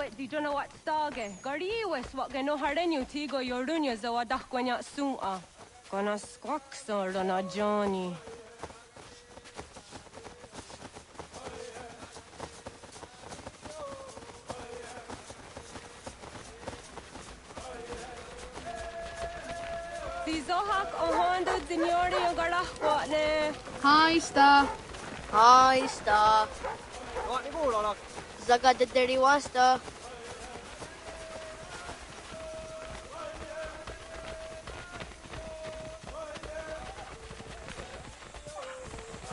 it, di don't know what stage. Gari was what gano hardenyu tigo yorunya zawadah kwanya suma. Gonna squawk sort on a Johnny. Zohak Ohondo Signori Garahwatne. Hi, Sta. Hi, Sta. Zagadaderi Wasta.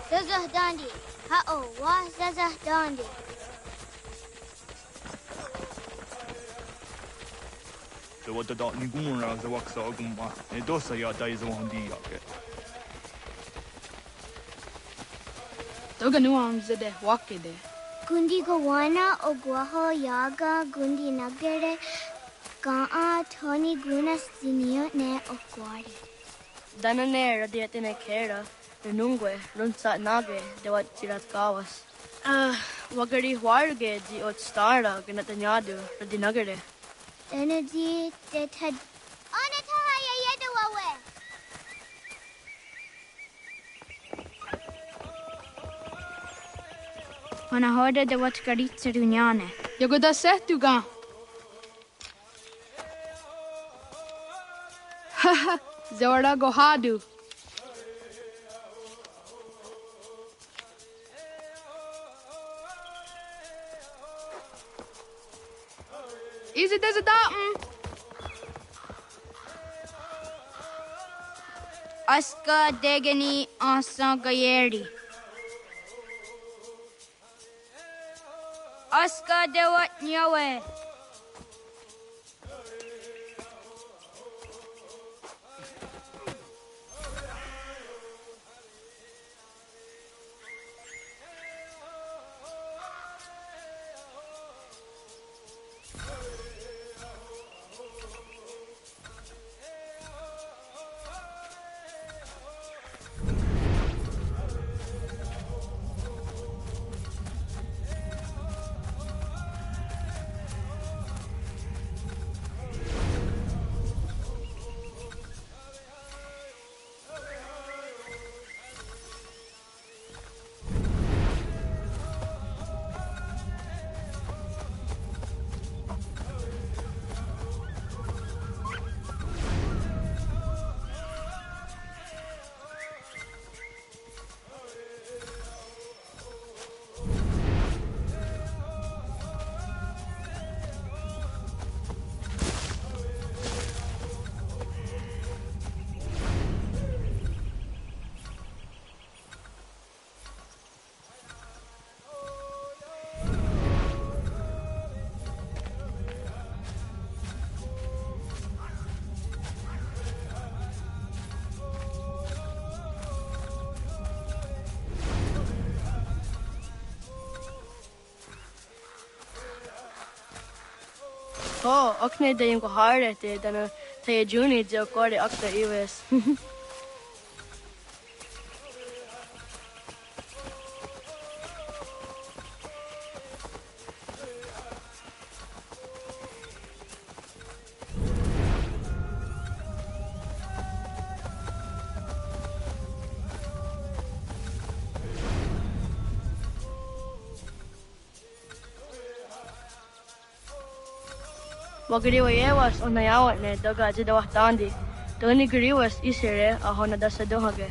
Zazah Dandi. Ha'o, wa Zazah Dandi. The water dot Niguna, the wax ogumba, a dosa ya dies on the yake. Toganuam zede wakide. Gundi Gawana Oguaho Yaga Gundi Nagere Ga'a Tony Gunas Zinio ne Oguari. Danane radiatine kera, Renungue, Runsat Nage, de what Tirat Gawas. Wagari Warge, the Ot Stara, Ganatanyadu, Radinagare. Energy that had Onataya Yedawawe. When I heard de what Garitza Dunyane. Yagoda Setuga. Haha, Zora Gohadu. Is it as a datum? Aska Degani Asa Gayeri. Aska Dewat Nyawe. Oh, Okne de Yungo Harde, then a Tayajuni, the Okori Okta Iwes. Wagariwas on Nayawa, Doga Jidawatandi. Tony Gariwas Isere, a Honadasa Dohage.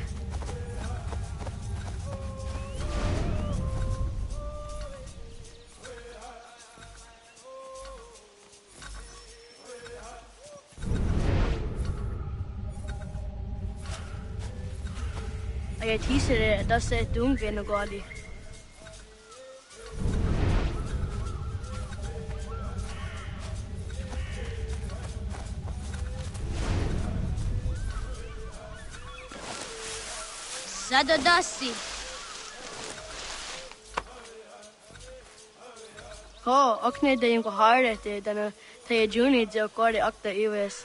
I teased it, that's it, Dunga no Godi. Zadodasi. Oh, Okne de Yungo Harde, then a Tayajuni, the Okori Okta Iwes.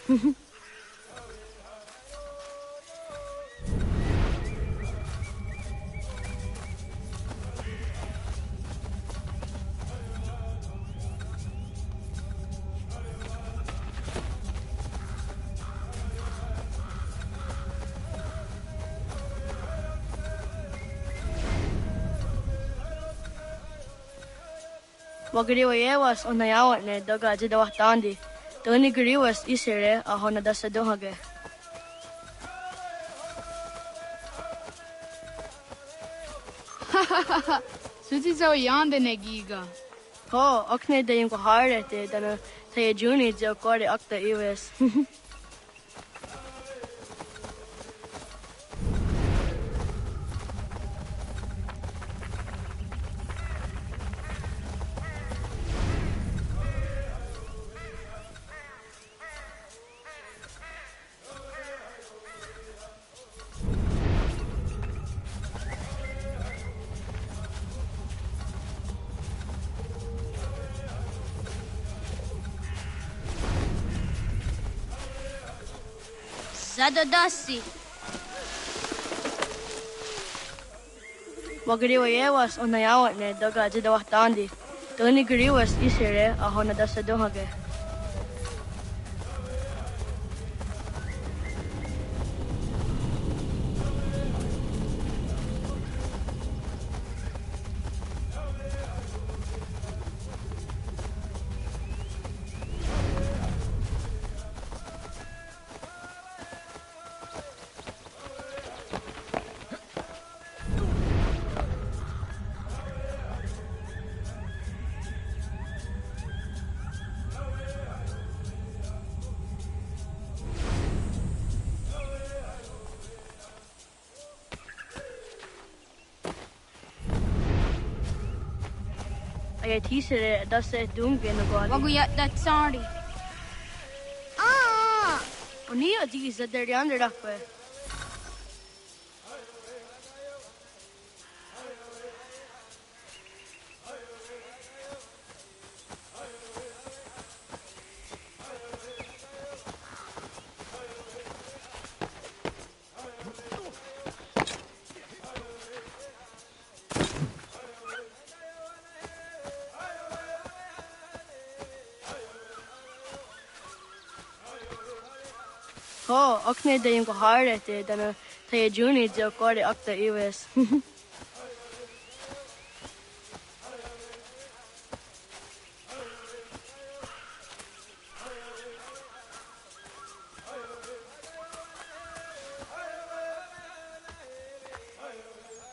Wagariwa yewas on nayawat ne doga jidawa tandi. Tony gariwas isere a hona dasa dohage. Suti zo yande ne giga. Ho, okne de yung kuharete dana tayo juni jo kore akta iwes. Zadodasi. Wagariwa yewas on nayawat ne doga jidawa tandi. Tony gariwas isere a hona dasa dohage. Ay tisere dasa dumge no gadi. Waguyat that sorry. Oni aji zadar yonder rakwe. Ho, okne de yung kuharete dana tayo juni jo kore akta iwes.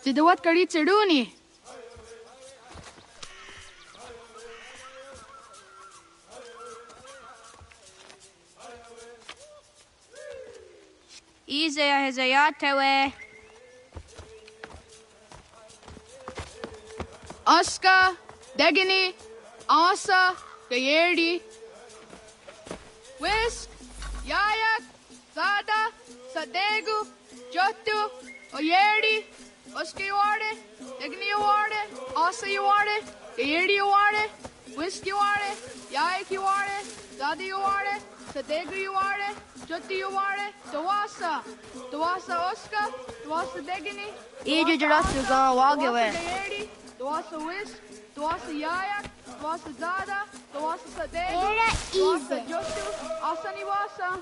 Jidawat kari chiduni. Izaya hezayatewe. Aska, Degini, Asa, Gayerdi. Whisk, Yayak, Zada, Sadegu, Jotu, Oyerdi, Oska Yuarde, Degini Yuarde, Asa Yuarde, Gayerdi Yuarde, Whisk Yuarde, Yayak Yuarde, Zada Yuarde, Sadegu Yuarde, Jotu Yuarde, Dawasa, Dawasa Oska, Dawasa Degini, Ije jarasu gan wagewe. Gayerdi, Dawasa Whisk, Dawasa Yayak, Dawasa Zada, Dawasa Sadegu, Era Dawasa easy. Jotu, Asa Niwasa.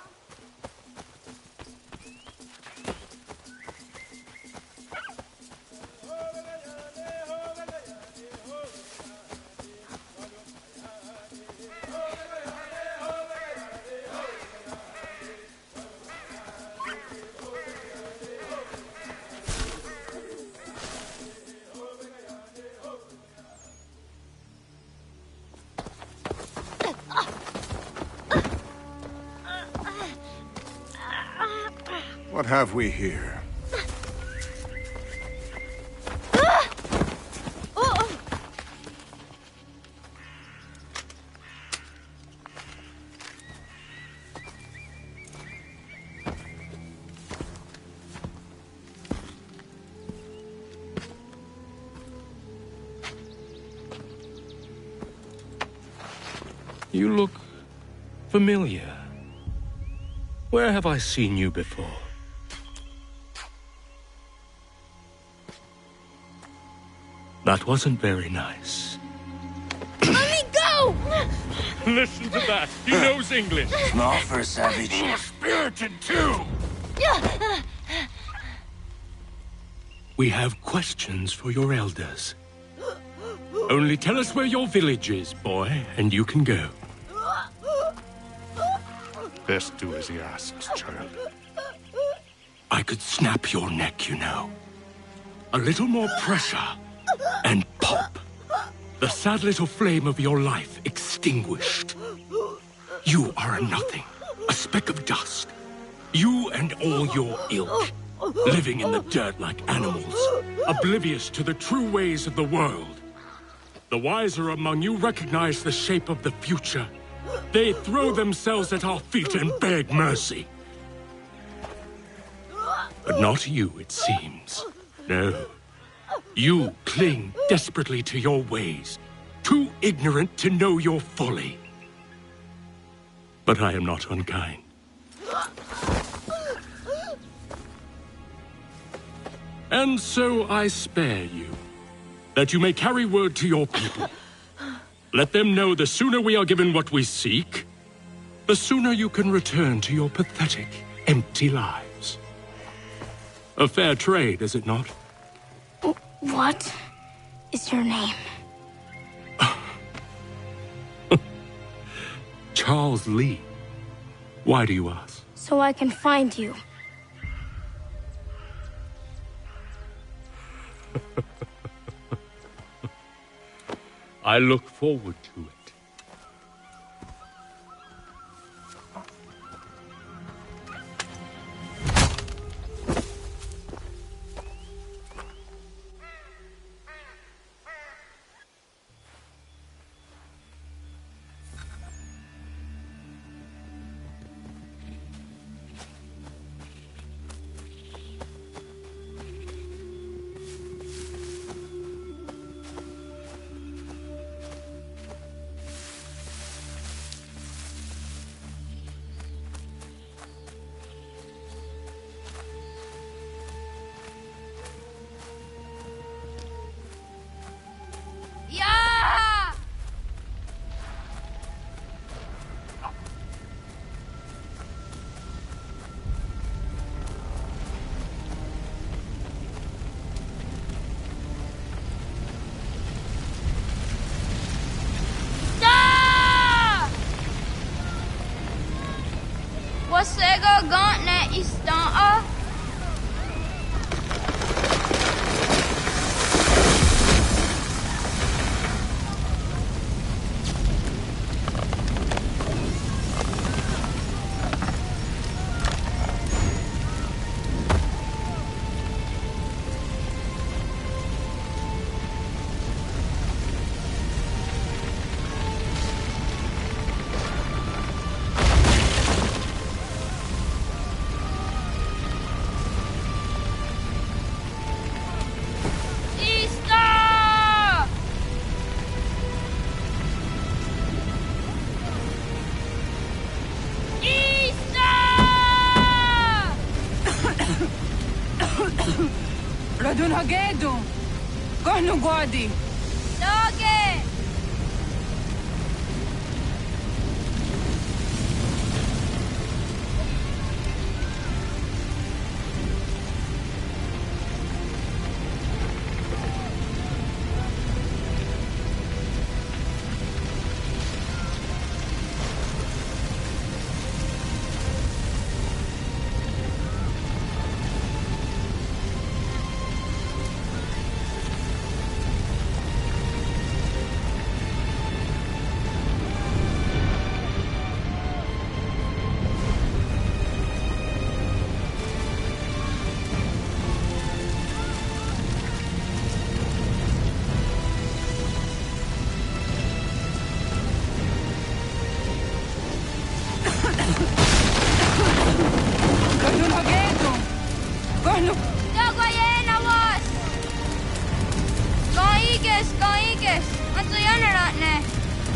What have we here? You look familiar. Where have I seen you before? That wasn't very nice. Let me go! Listen to that. He knows English. Small for a savage. You're spirited too. We have questions for your elders. Only tell us where your village is, boy, and you can go. Best do as he asks, child. I could snap your neck, you know. A little more pressure, and pop. The sad little flame of your life extinguished. You are a nothing, a speck of dust. You and all your ilk, living in the dirt like animals, oblivious to the true ways of the world. The wiser among you recognize the shape of the future. They throw themselves at our feet and beg mercy. But not you, it seems. No. You cling desperately to your ways, too ignorant to know your folly. But I am not unkind. And so I spare you, that you may carry word to your people. Let them know the sooner we are given what we seek, the sooner you can return to your pathetic, empty lives. A fair trade, is it not? What is your name? Charles Lee. Why do you ask? So I can find you. I look forward to it. Wasego gauntlet istanta. Radun hagedu. Kohnu guadi. Doge.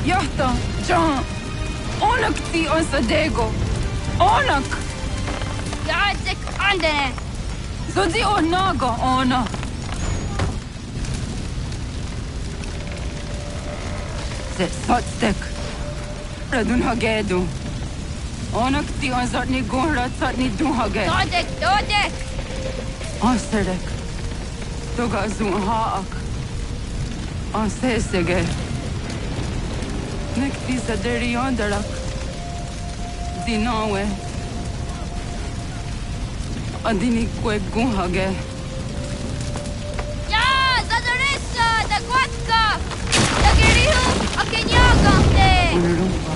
Johto, John. Onak ti on sadego. Onak. Jacek andene. Zodi onaga ona. Se sotstek. Radun hagedu. Onak ti on zotni gunra zotni duhage. Dodek. Oserek. Toga zun haak. Ansesege. Nektisa deri yonderak. Dinawe. Adini kwe gunhage. Ya, Zadaresa, da Quatka, da Gerihu, a Kenyagante. Ulumba.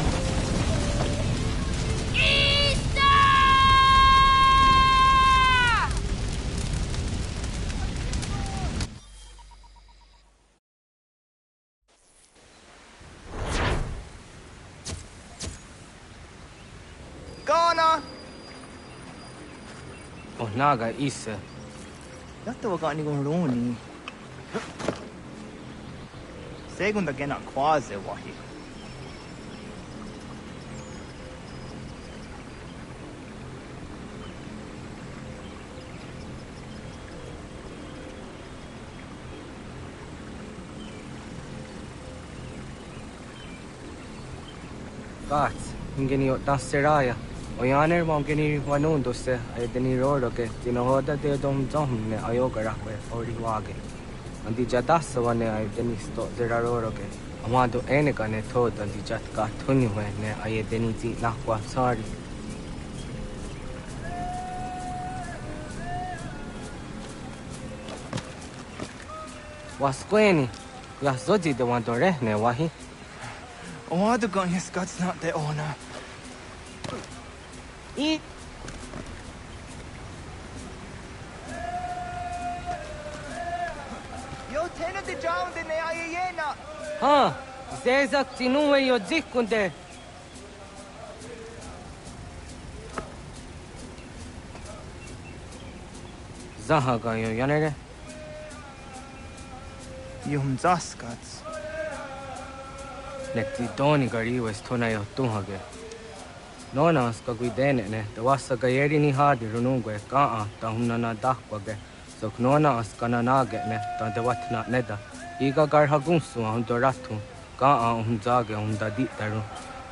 Ista! Ghana! Oh, naga isa. Yatta wakani kong roni. Segunda gena quase wahi. Gats, ingeni o danseraya. O yaner mo ingeni wanundo se ay deni roro ke tinohoda de dom ne ayoga rakwe ori wage. Andi jadasa wane ay deni sto zera roro ke. Amado ene ka ne thod andi jat ka thunyu we ne ay deni ti nakwa sorry. Wasqueni, ya zoji de wando rehne wahi. Wado gon his guts not the owner. Eat. Yo tena de drowned in the ayena. Ha, zezak tinuwe yo zikunde. Zahaga yo yanere. Yum zascats. Nekti doni gari wes tona yo tuhage. Nona ska guidene ne, da wasa gayeri ni hadi runungwe kaa ta humnana dakwage. So nona askana nage ne, ta de watna neda. Iga gar hagunsu hundo ratu, kaa zage da ditaru.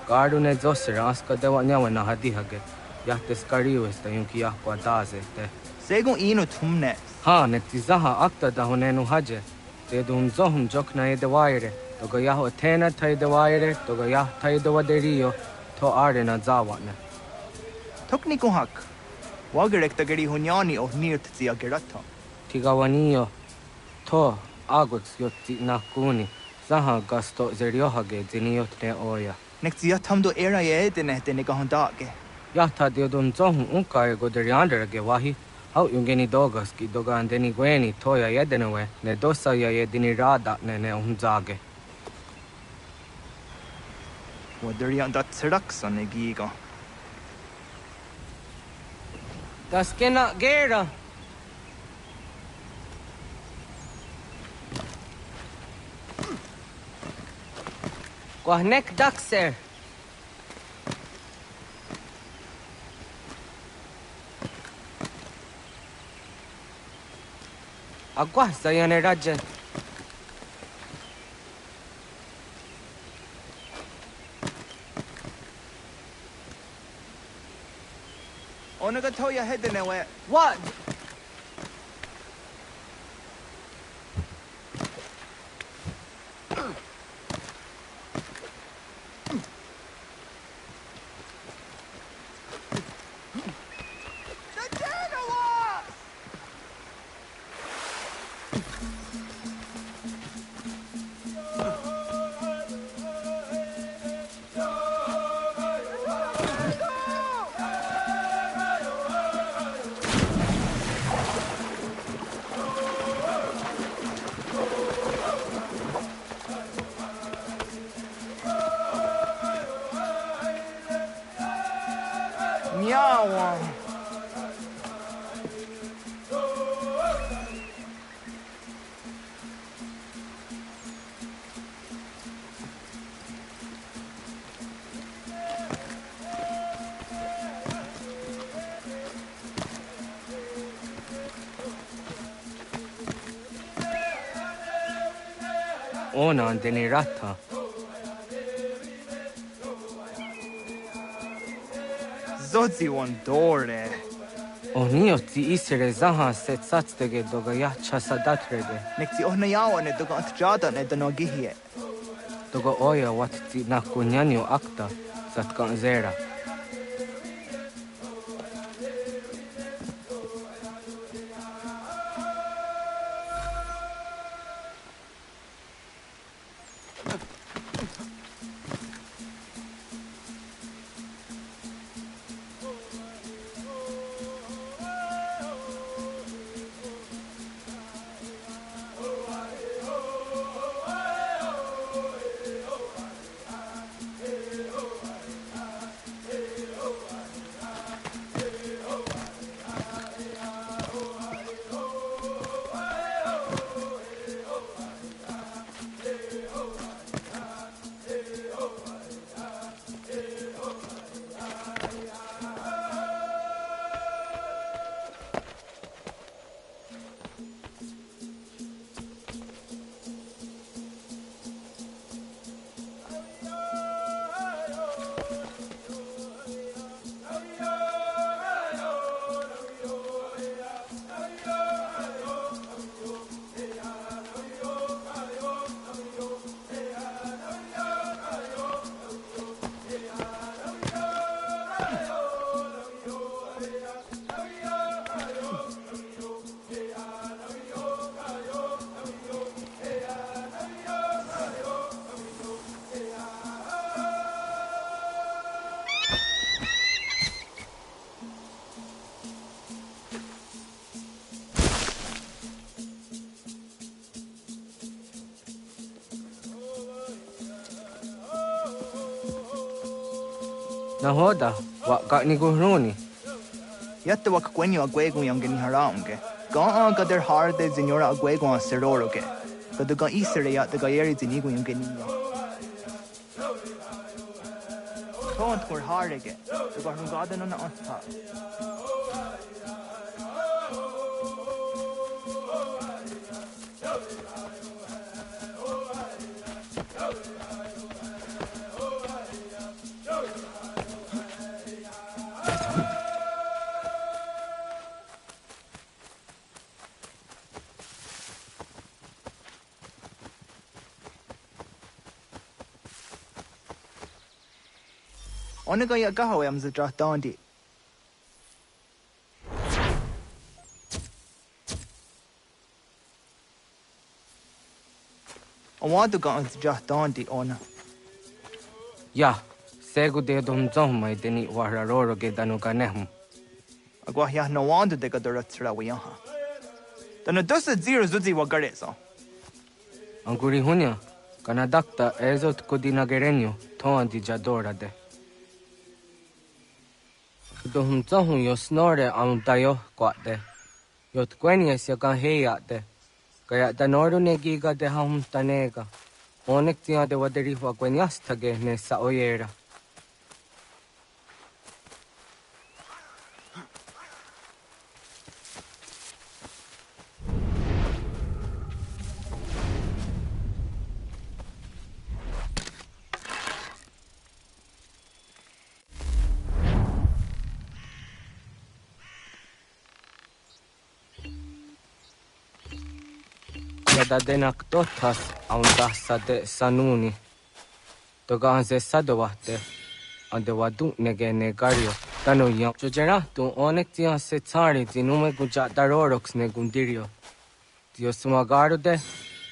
Garu ne zosera aska de wanyawa na hadihage. Yahtes gari wes ta yunki yakwa daze te. Segun ino tumne. Ha, nekti zaha akta da hunenu haje. Te dum zohum jokna de waire. Toga yaho tena tai de waire, toga yah tai de waderio. To arena zawane. Tokni ko hak. Wagerek ta gari hunyani o nirt zia gerata. Tigawanio. To agots yotti nakuni. Zaha gasto zeriohage ziniotne oya. Nek zia tamdo era ye dene dene ka hondage. Yahta diodun zohum unkae goderianderage wahi. Hau yungeni dogas ki dogan deni gweni toya yedenewe. Ne dosa ya yedini rada ne unzage. Waderian dat seraksan egiga. Das kena gera. Quahnek daxer. Agua sayane raja. Onaga toya hedenewe. What? Nyawang. Ona deni rata. Zodzi one dore. Onio ti isere zaha set satstege doga yacha sadatrege. Nekti ohnayawa ne doga antjada ne danogihie. Doga oya wat ti nakunyanyo akta satkan zera. Nahoda, waka ni guhruni. Yatta wak kwenyo agwego yangeni haraunge. Ga gader harde zinora agwego a seroroge. Gaduga isere ya daga yeri zinigo yangeni. Tont kur harege. Daga hungada nona anta. Onega ya gahawe am zidra dandi. Awadu ga zidra dandi ona. Ya, segu de dum zomai deni wararoro ge danuga nehum. Agwa ya no wanda de gadora tsra wiyaha. Dana dosa zero zuzi wagareza. Anguri hunya, kana dakta ezot kodina gerenyo, toan di jadora de. Dohum zahun yo snore am dayo kwate. Yot kwenies ya kan heyate. Kaya danoru negiga de hum tanega. Onek tia de waderi wa kwenias tage ne sa oyera. Da denak totas aundasa de sanuni. Toga se sadowate. Ande wadu nege negario. Tano yam. Jojera tu onek tia se tsari tinume guja darorox ne gundirio. Tio sumagaru de.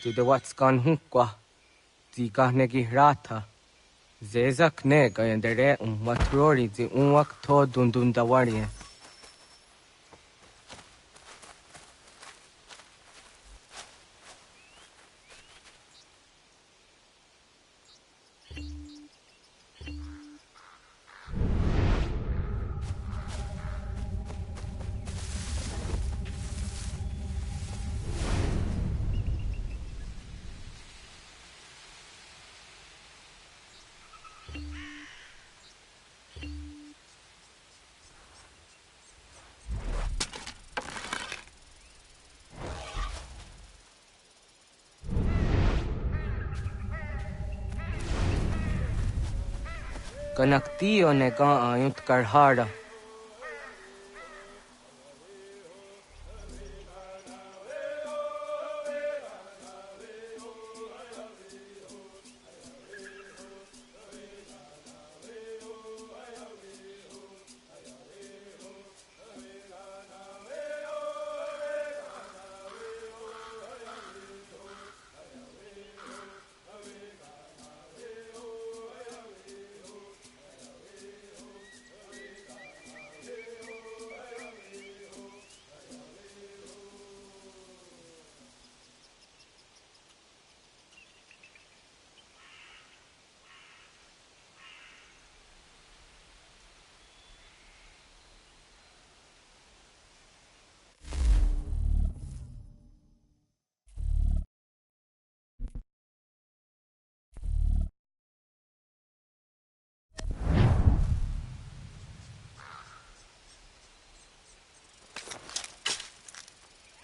Ti de watskan hunkwa. Ti kahnegi rata. Zezak nega yendere matrori ti unwak to dundundawarie. Kanak tio ne ka ayunt karhara.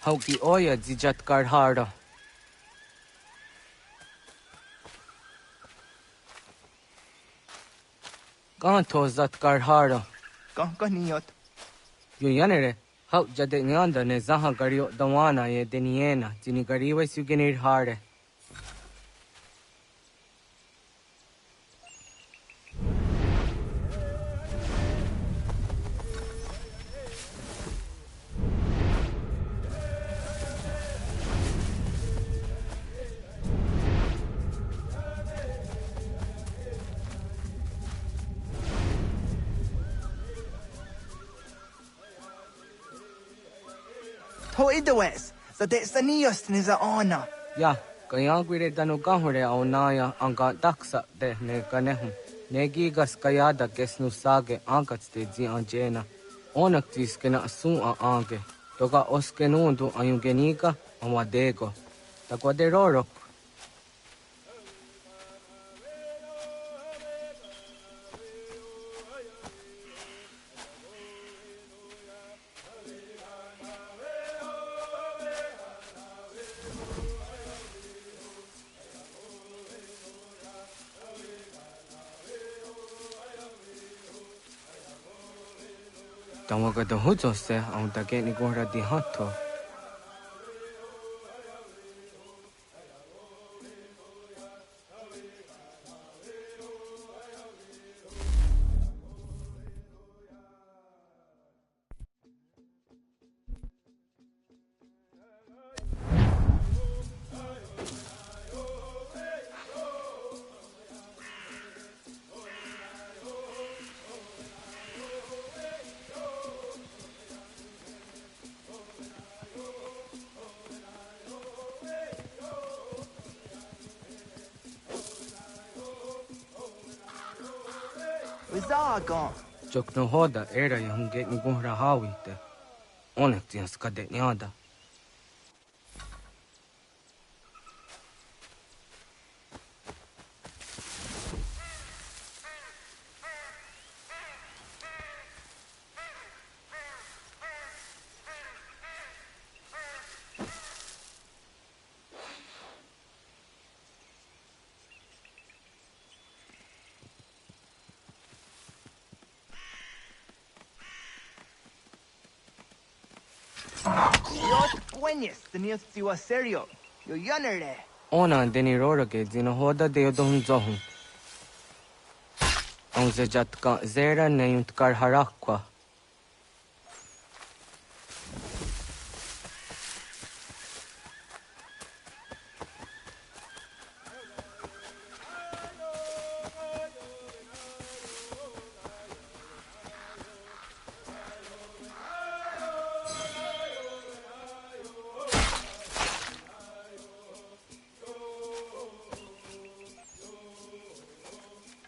Hauki oya zijat karhara. Kan tozat karhara. Kan niyot. Yo yanere. Hau jade nyanda ne zaha gario dawana ye deniena. Jini gariwe sugenir hare. To idawes. Sa de sa niyos ni za ona. Ya, kaya gwire dano kahore au naya anga daksa de ne ganehu. Negigas kayada kesnu sage angats de zi anjena. Onak tis kena asun a ange. Toga oskenundu ayungeniga amadego. Takwa de rorok. Tawaga da huzo se au da geni gora di hatto. Uzagon. Jok no hoda era ya hunge ni gora hawite. Onek tias kade nyada. Buenas, tenías siwa serio. Yo yanere. Ona deni rora ke zino hoda de yodon zohun. Au zejat ka zera ne yunt kar harakwa.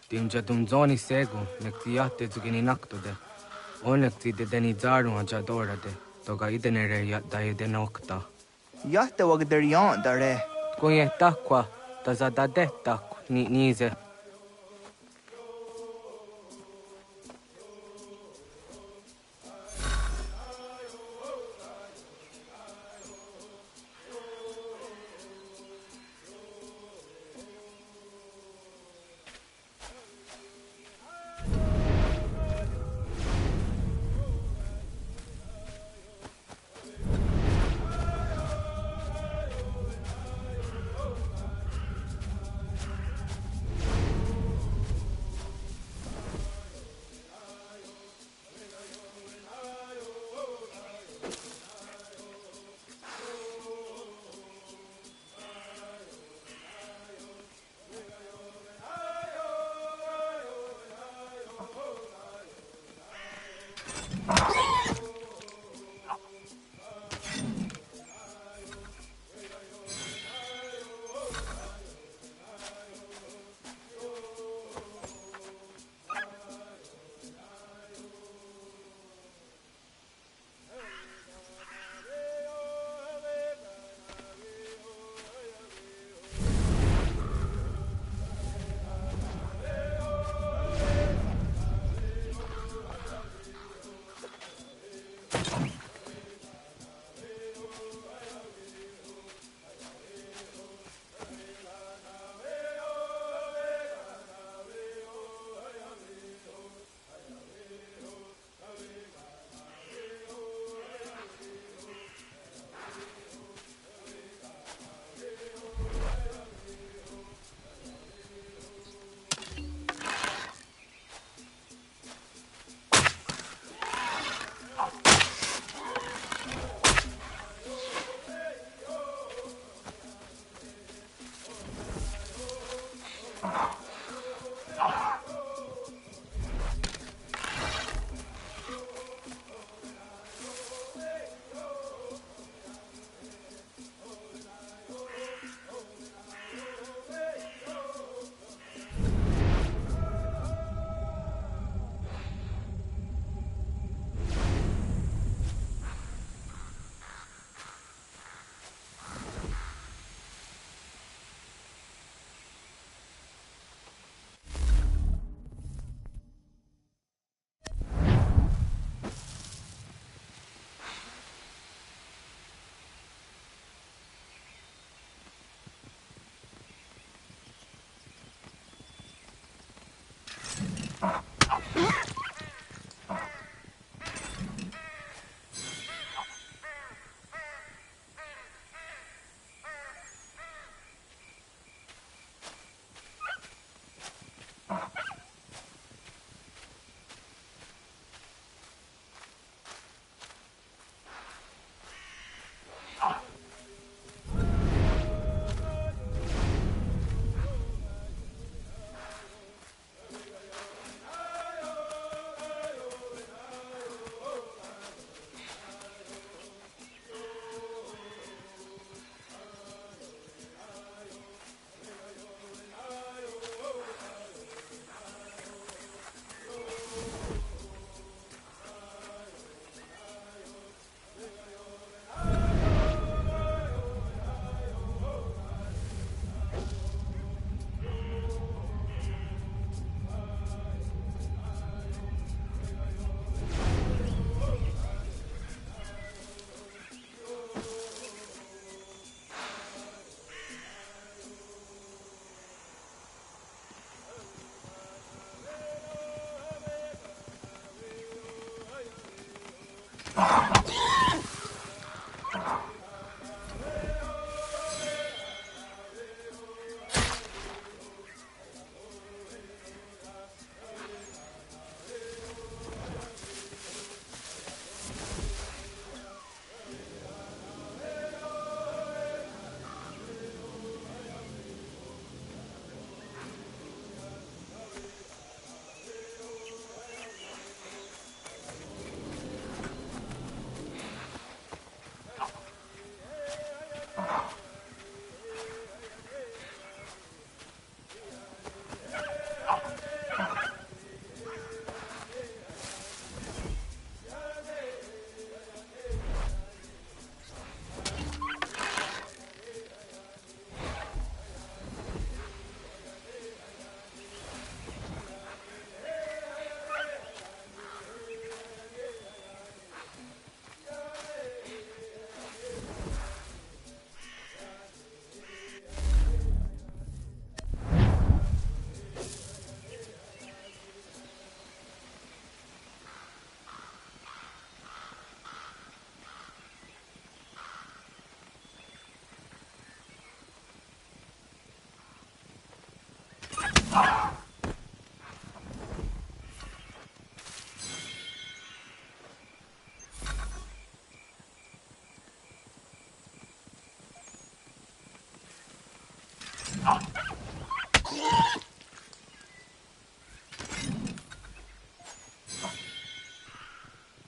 Timja zoni sego, nektiate zugini naktode. Onekti de deni zaru aja dorade. Toga idenere ya daide nokta. Yahte wag der yan dare. Kunye takwa, tazadade takwa, ni nize.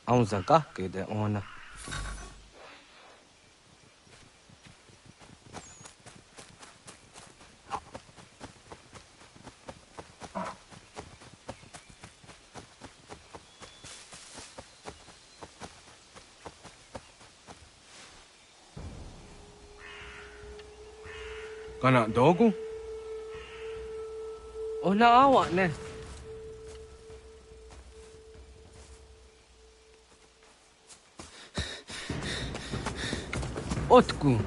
Ông già cả cái để on à. Kana dogu? Ona awak ne. Otku.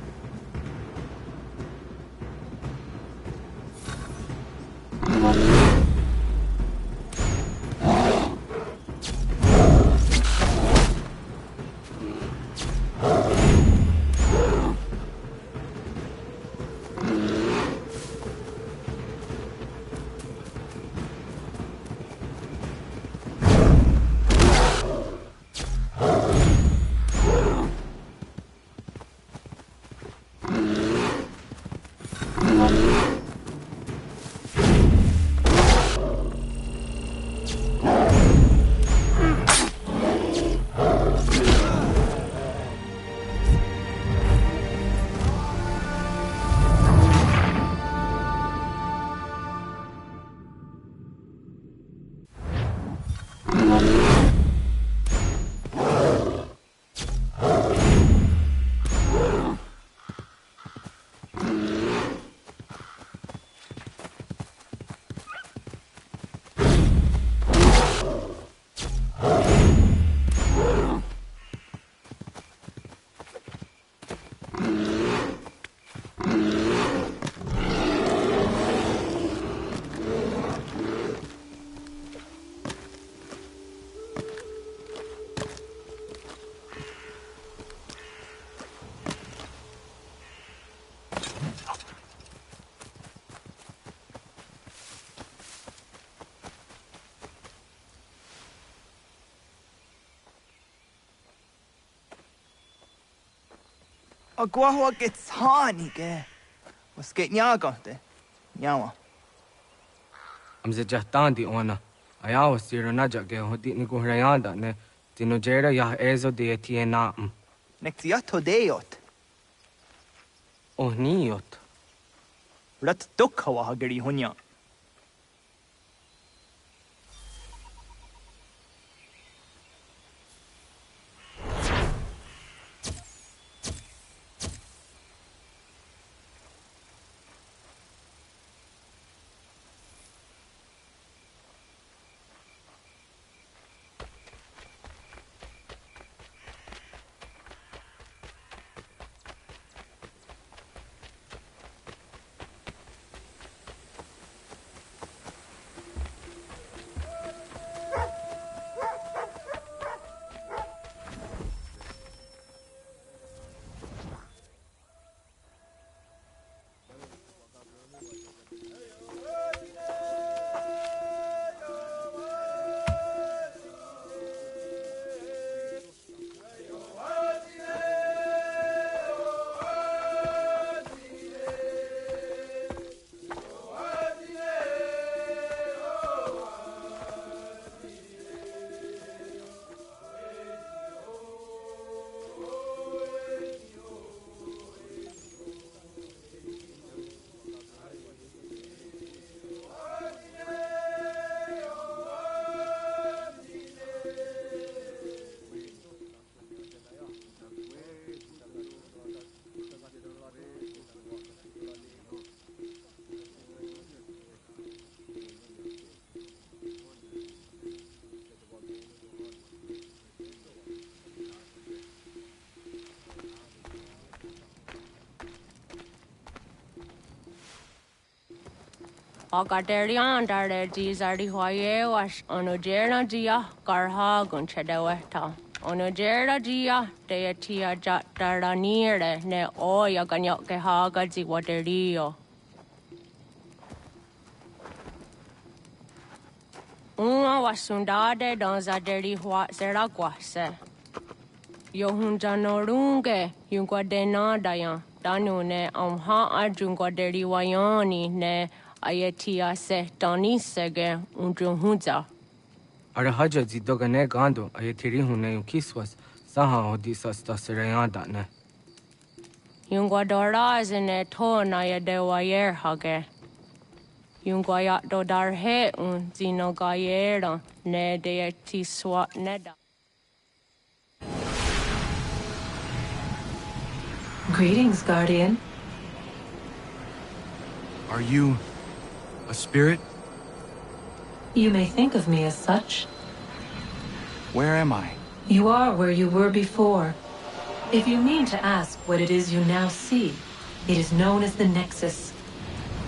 Agua gets honey, ge. Was get nyaga de. Nyawa. Am ze jahtan di ona. Aya was tiro naja ge hodi ni guhrayanda ne. Tino jera ya ezo de tiena. Nektiato deot. Oh niot. Rat dukha hageri hunya. Agaderian dare jizardi hoye was onojera dia garha gunchedeweta. Onojera dia deatia jatara nire ne oya ganyoke haga ziwaderio. Uma wasundade donzaderi hua zeraguase. Yohunjanorunge yunguadenadayan. Danu ne amha adrun guaderi wayani ne ayetia se tani sege undrun hunza. Ara haja zi dogane gando ayetiri hune ukiswas saha odisas tasirayanda ne. Yungwadora zene to na yede wayer hage. Yungwayat do dar he zino gayera ne de swat neda. Greetings, Guardian. Are you a spirit? You may think of me as such. Where am I? You are where you were before. If you mean to ask what it is you now see, it is known as the Nexus.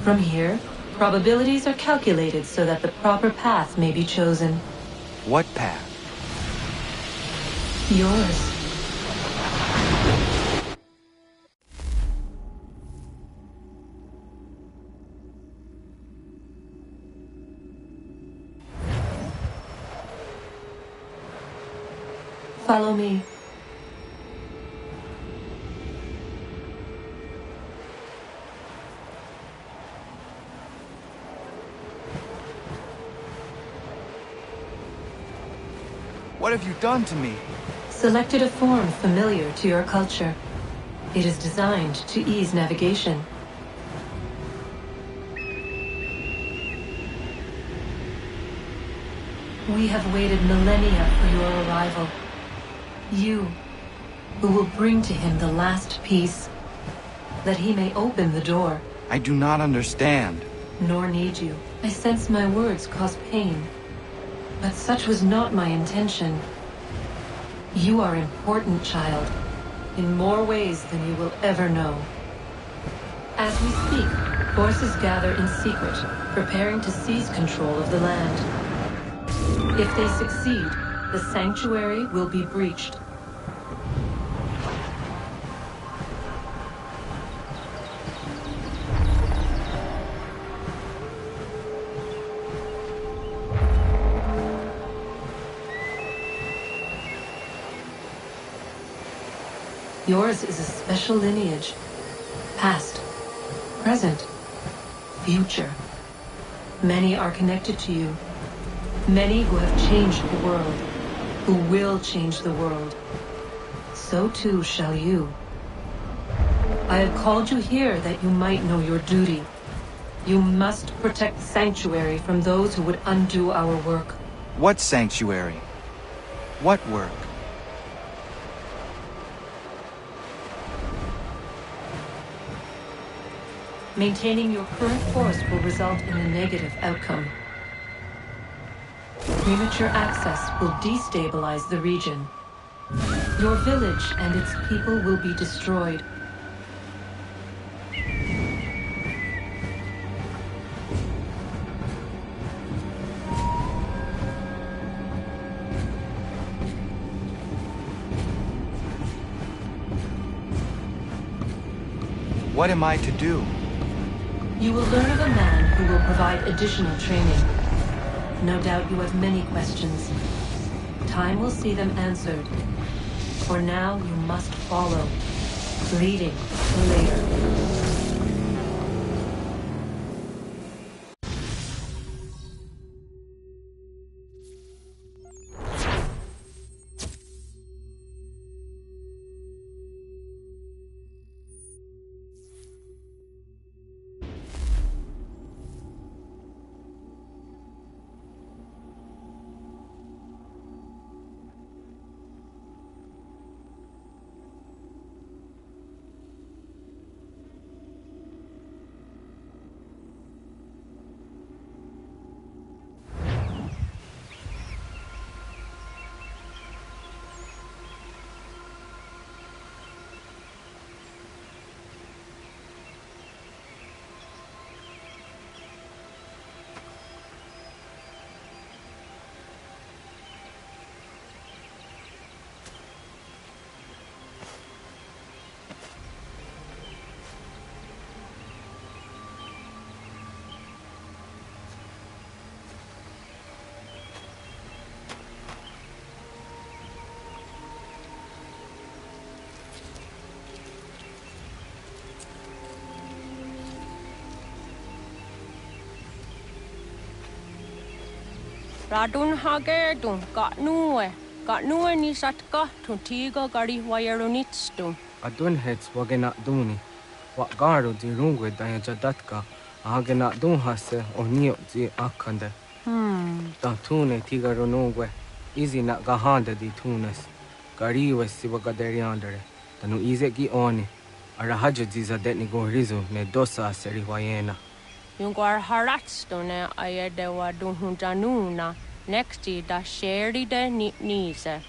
From here, probabilities are calculated so that the proper path may be chosen. What path? Yours. Follow me. What have you done to me? Selected a form familiar to your culture. It is designed to ease navigation. We have waited millennia for your arrival. You, who will bring to him the last piece, that he may open the door. I do not understand. Nor need you. I sense my words cause pain. But such was not my intention. You are important, child, in more ways than you will ever know. As we speak, forces gather in secret, preparing to seize control of the land. If they succeed, the sanctuary will be breached. Yours is a special lineage. Past, present, future. Many are connected to you. Many who have changed the world, who will change the world. So too shall you. I have called you here that you might know your duty. You must protect the sanctuary from those who would undo our work. What sanctuary? What work? Maintaining your current force will result in a negative outcome. Premature access will destabilize the region. Your village and its people will be destroyed. What am I to do? You will learn of a man who will provide additional training. No doubt you have many questions. Time will see them answered. For now, you must follow, leading later. Radun hagerdun got nue ni satka to tigo gari wayerunitstu. Adun heads wagena duni. What garo di rungwe daya jadatka. Agena dun hase o nio di akande. Da tune tiga runungwe. Easy na gahanda di tunes. Gariwe siwagaderiandere. Tanu ize gi oni. Arahaja diza detni go rizu ne dosa seri wayena. Yunguar haratstune ayede wadun hunjanuna. Nexti da sheri de nise.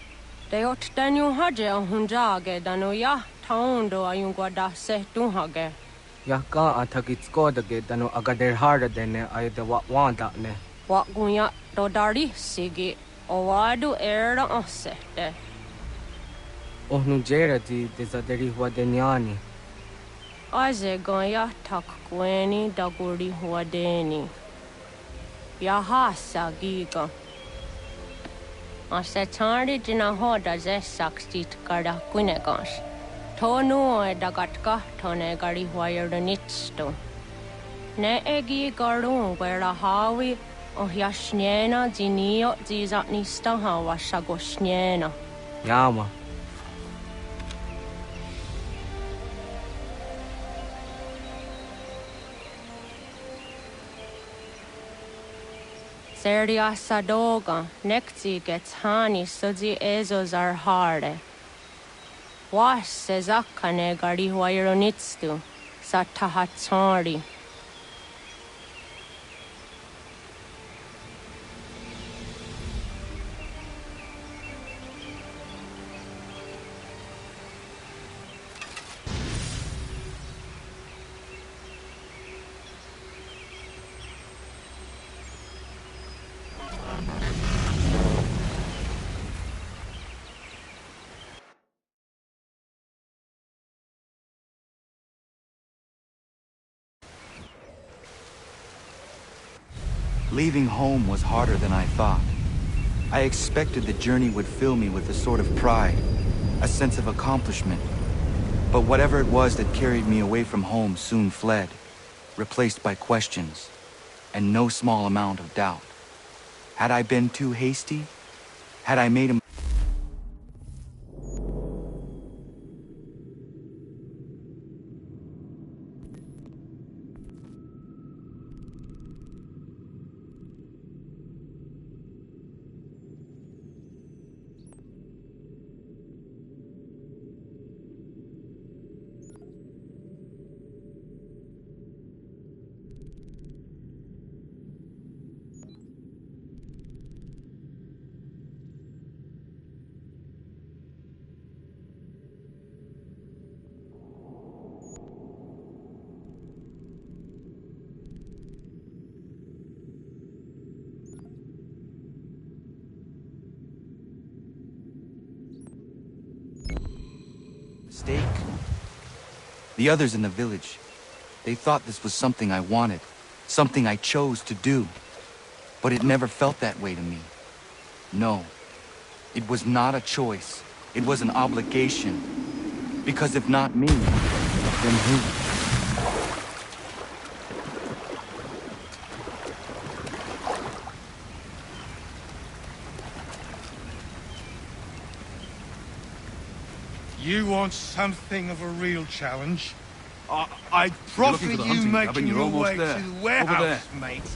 De ot danu haje a hunjage danu ya taundo ayungwa da se dunhage. Ya ka atakitskodige danu agader harda dene ayede wanda ne. Wat gunya do dari sigi o wadu era osete. Ohnu jera di dezaderi wadenyani. Aze gonya tak gweni daguri wadeni. Yahasa giga. Ase tari jina hoda ze sakstit kada kunegans. Tonu e dagatka tone gari wayernitsto. Ne egi garung wera hawi o yashnena zinio zizatnista hawa shagoshnena. Yama. Serdia sadoga, nekti gets hani sudzi ezos are harde. Was sezakane gari wayronitstu, satahatsari. Leaving home was harder than I thought. I expected the journey would fill me with a sort of pride, a sense of accomplishment. But whatever it was that carried me away from home soon fled, replaced by questions, and no small amount of doubt. Had I been too hasty? Had I made a mistake? The others in the village, they thought this was something I wanted, something I chose to do. But it never felt that way to me. No, it was not a choice. It was an obligation. Because if not me, then who? You want something of a real challenge? I'd profit you making your way to the warehouse, mate.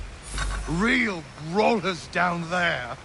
Real brawlers down there.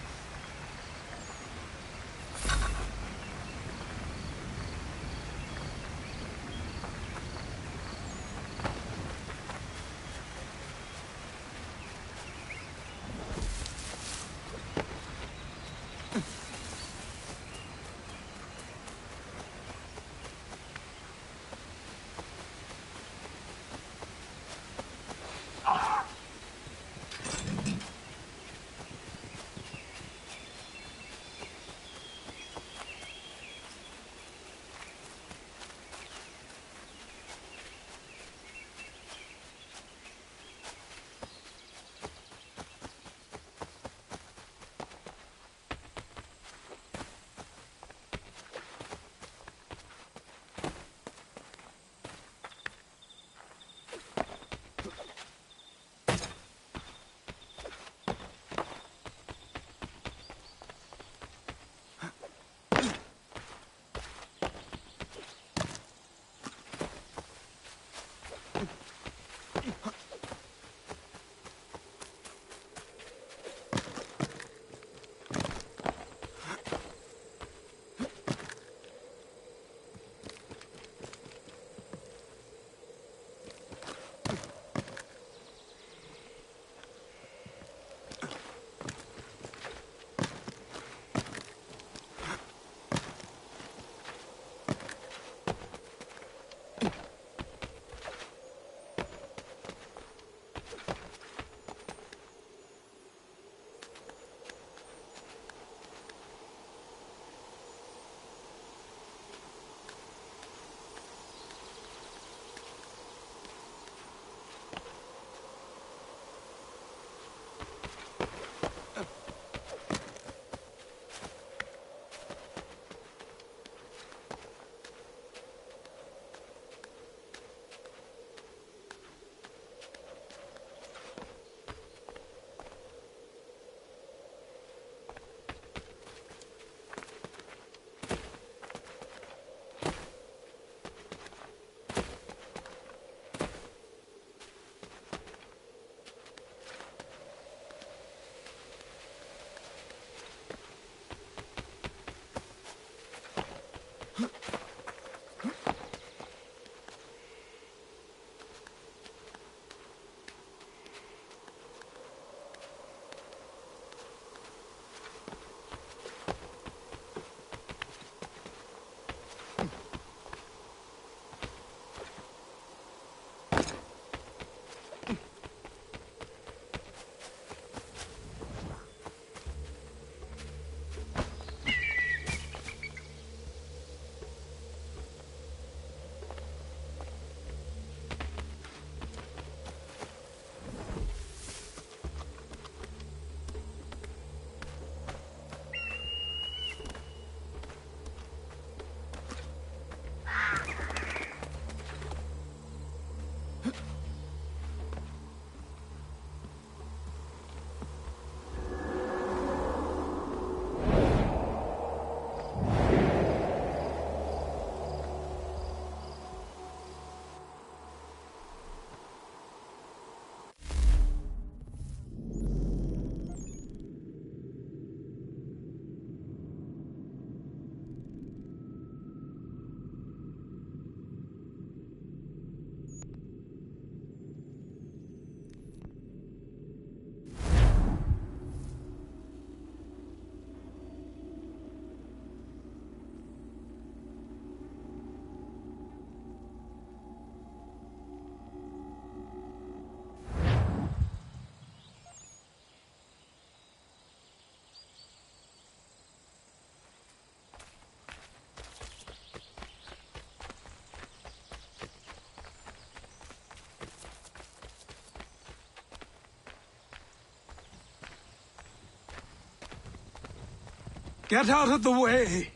Get out of the way!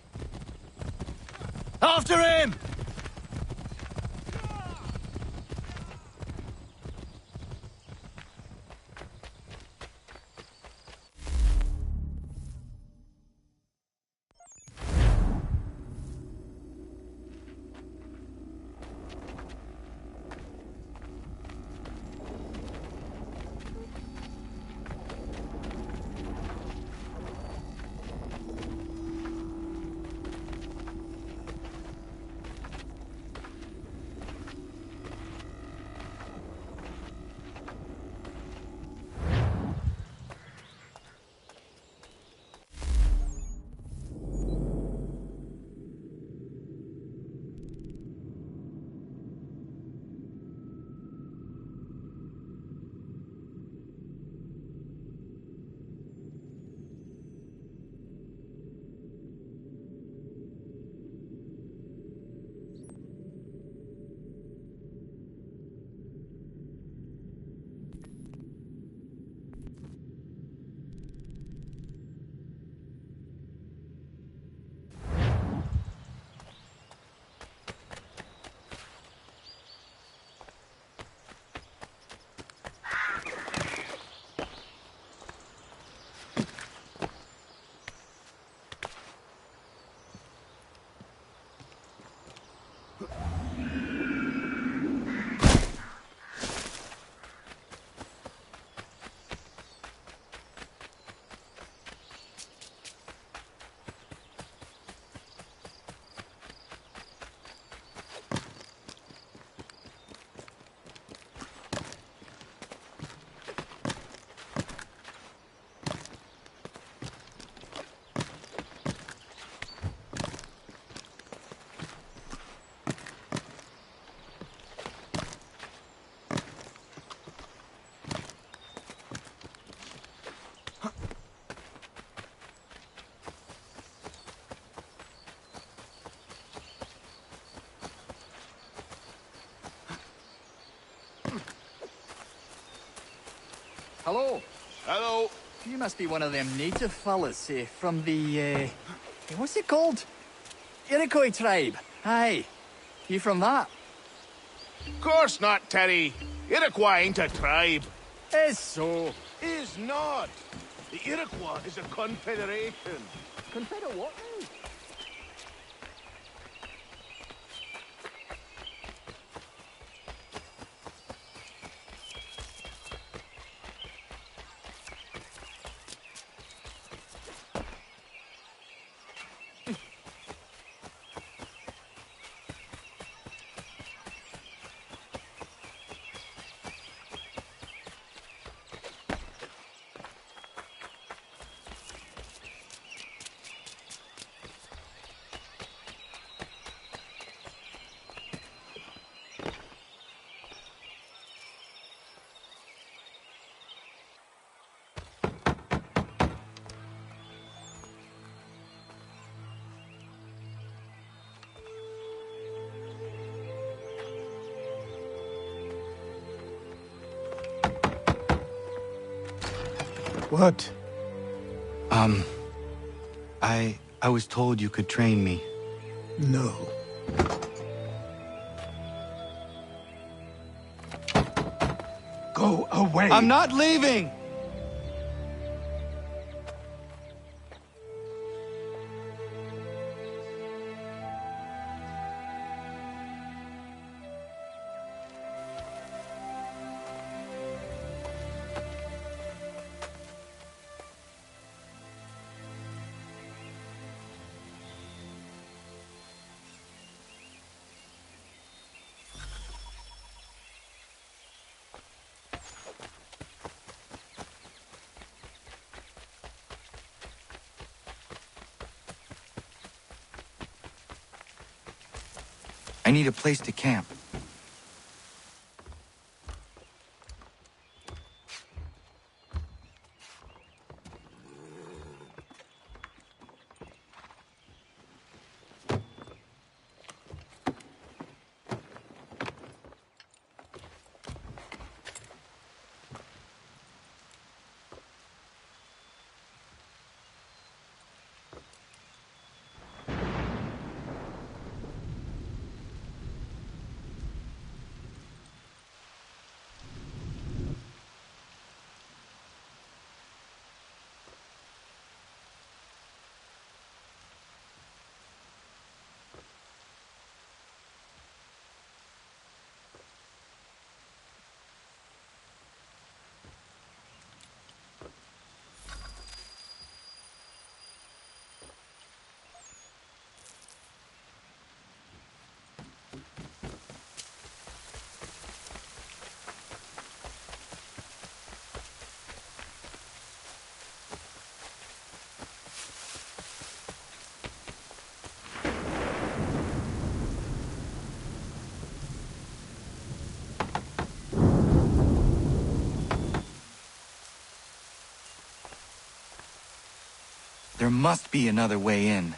After him! Hello. Hello. You must be one of them native fellas, from the, what's it called? Iroquois tribe. Aye. You from that? Course not, Terry. Iroquois ain't a tribe. Is so. Is not. The Iroquois is a confederation. Confederate what now? What? I was told you could train me. No. Go away! I'm not leaving! I need a place to camp. There must be another way in.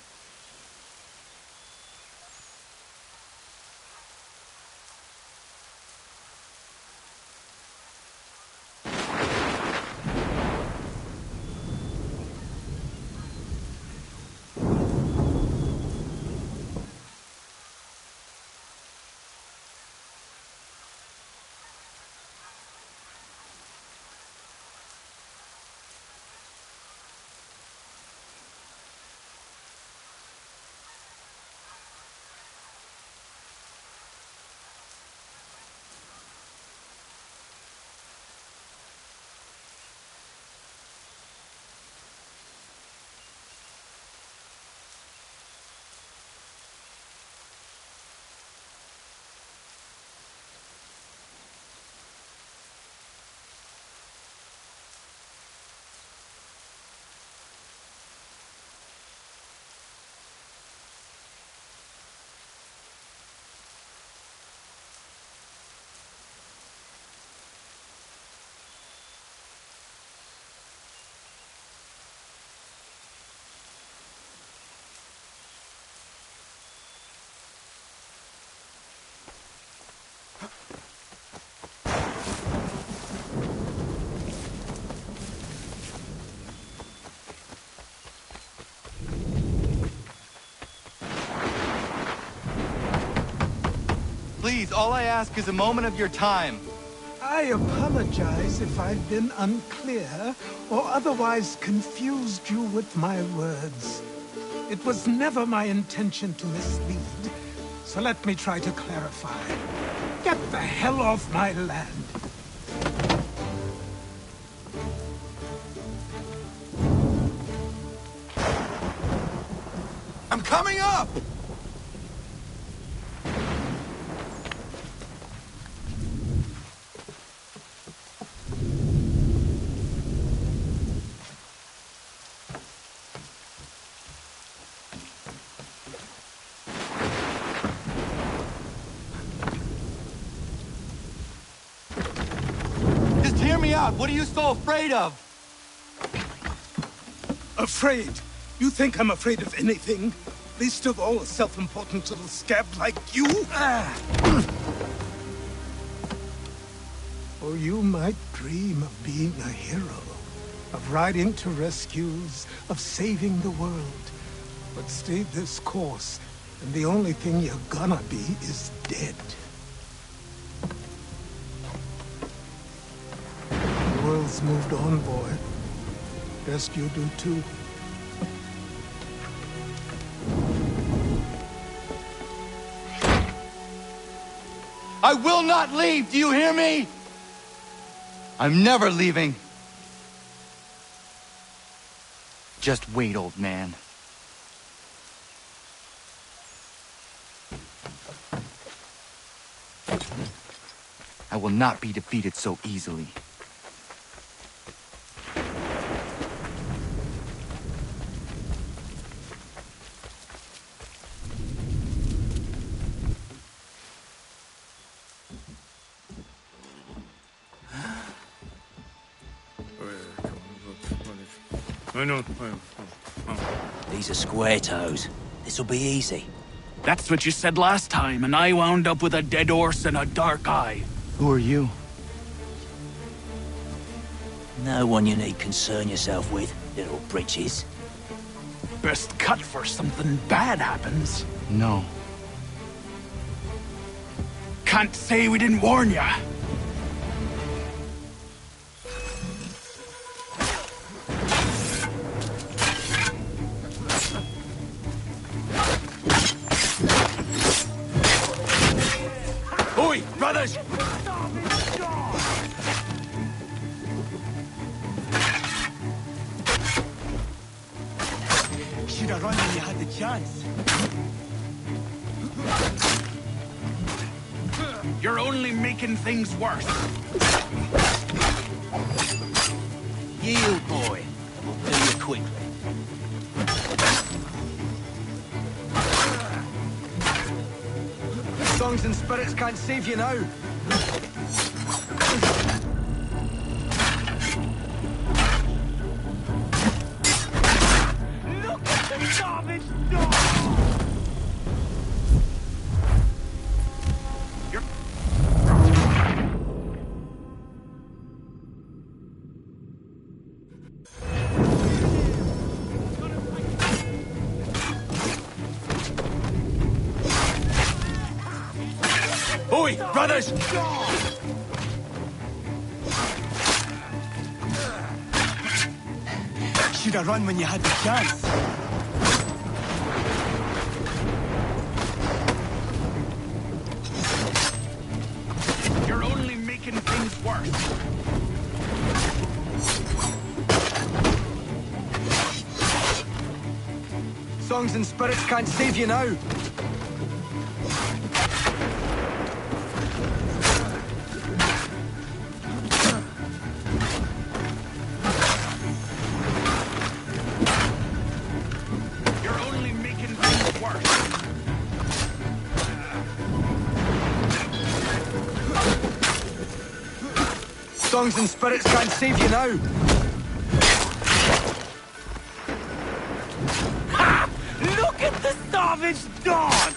Please, all I ask is a moment of your time. I apologize if I've been unclear or otherwise confused you with my words. It was never my intention to mislead, so let me try to clarify. Get the hell off my land. I'm coming up! What are you so afraid of? Afraid? You think I'm afraid of anything? Least of all a self-important little scab like you? Or you might dream of being a hero, of riding to rescues, of saving the world. But stay this course, and the only thing you're gonna be is dead. The world's moved on, boy. Best you do too. I will not leave, do you hear me? I'm never leaving. Just wait, old man. I will not be defeated so easily. These are square toes. This'll be easy. That's what you said last time, and I wound up with a dead horse and a dark eye. Who are you? No one you need concern yourself with, little britches. Best cut for something bad happens. No. Can't say we didn't warn ya. Oi, brothers! Should have run when you had the chance. You're only making things worse. Yield, boy. We'll do you quickly. Songs and spirits can't save you now. Oi, brothers! Should have run when you had the chance. You're only making things worse. Songs and spirits can't save you now. You're only making things worse. Songs and spirits can't save you now. Look at the savage dance!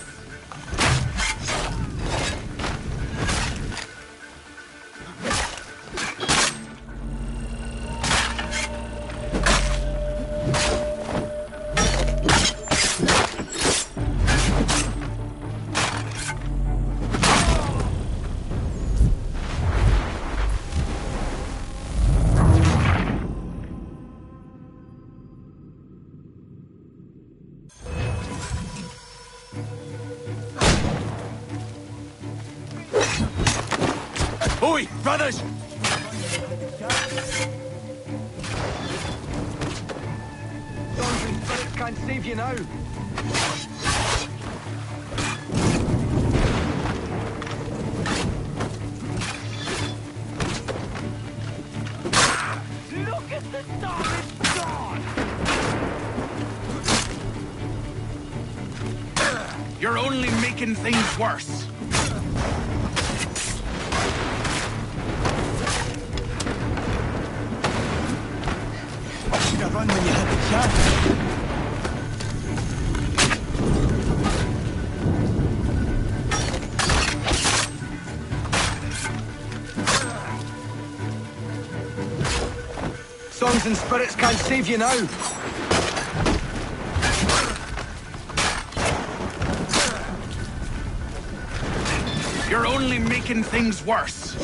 Oi, brothers! Songs and spirits can't save you now. Look at the savage dance! You're only making things worse. Should have run when you had the chance. Songs and spirits can't save you now. You're only making things worse.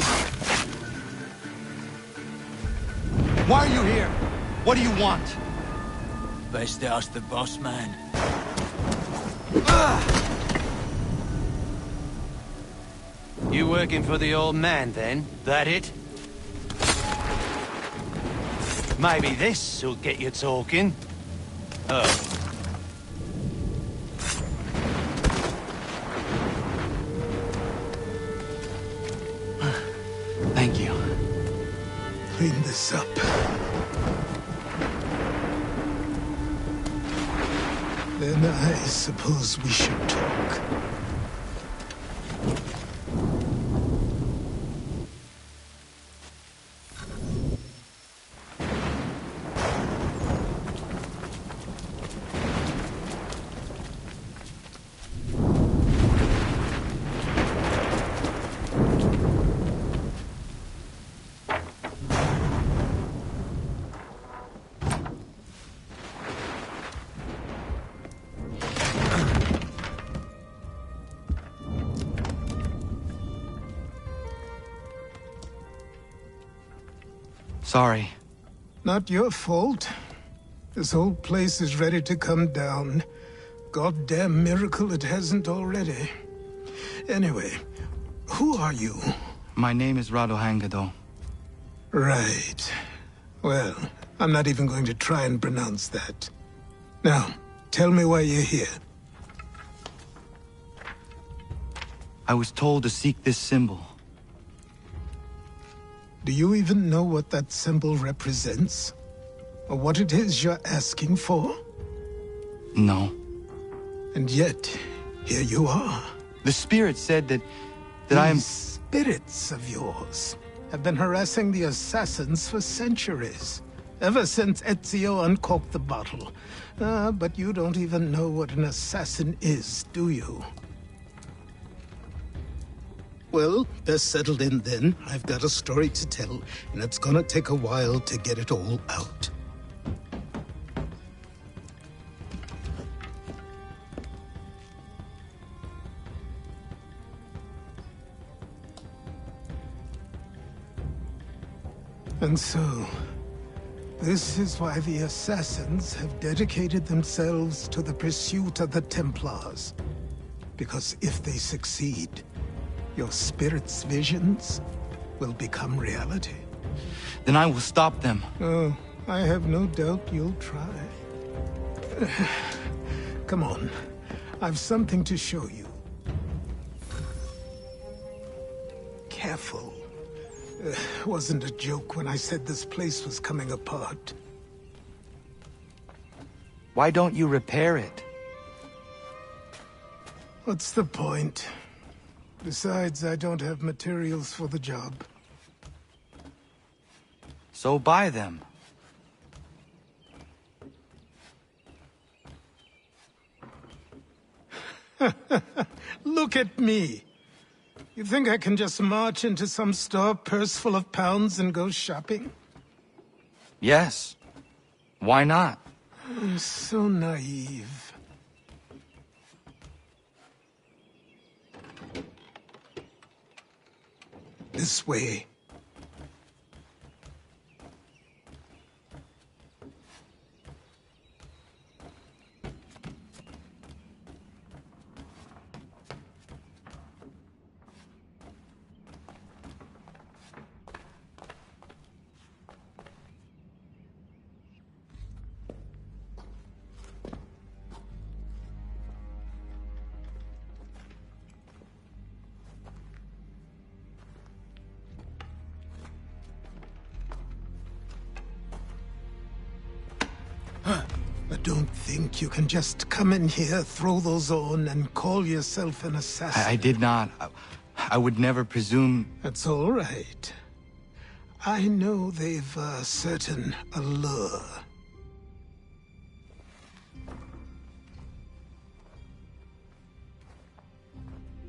Why are you here? What do you want? Best ask the boss man. You working for the old man, then? That it? Maybe this'll get you talking. Oh. Thank you. Clean this up. Then I suppose we should talk. Sorry. Not your fault. This whole place is ready to come down. Goddamn miracle it hasn't already. Anyway, who are you? My name is Radohangado. Right. Well, I'm not even going to try and pronounce that. Now, tell me why you're here. I was told to seek this symbol. Do you even know what that symbol represents? Or what it is you're asking for? No. And yet, here you are. The spirit said that I am... These spirits of yours have been harassing the assassins for centuries. Ever since Ezio uncorked the bottle. But you don't even know what an assassin is, do you? Well, best settled in then. I've got a story to tell, and it's gonna take a while to get it all out. And so, this is why the Assassins have dedicated themselves to the pursuit of the Templars. Because if they succeed, your spirit's visions will become reality. Then I will stop them. Oh, I have no doubt you'll try. Come on. I've something to show you. Careful. Wasn't a joke when I said this place was coming apart. Why don't you repair it? What's the point? Besides, I don't have materials for the job. So buy them. Look at me. You think I can just march into some store, purse full of pounds, and go shopping? Yes. Why not? I'm so naive. This way. But don't think you can just come in here, throw those on, and call yourself an assassin. I did not. I would never presume... That's all right. I know they've a certain allure.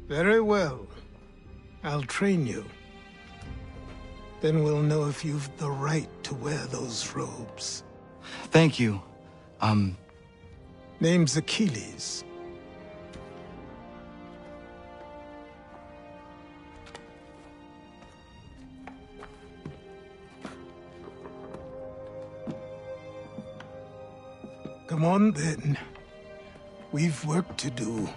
Very well. I'll train you. Then we'll know if you've the right to wear those robes. Thank you. Name's Achilles. Come on, then. We've work to do.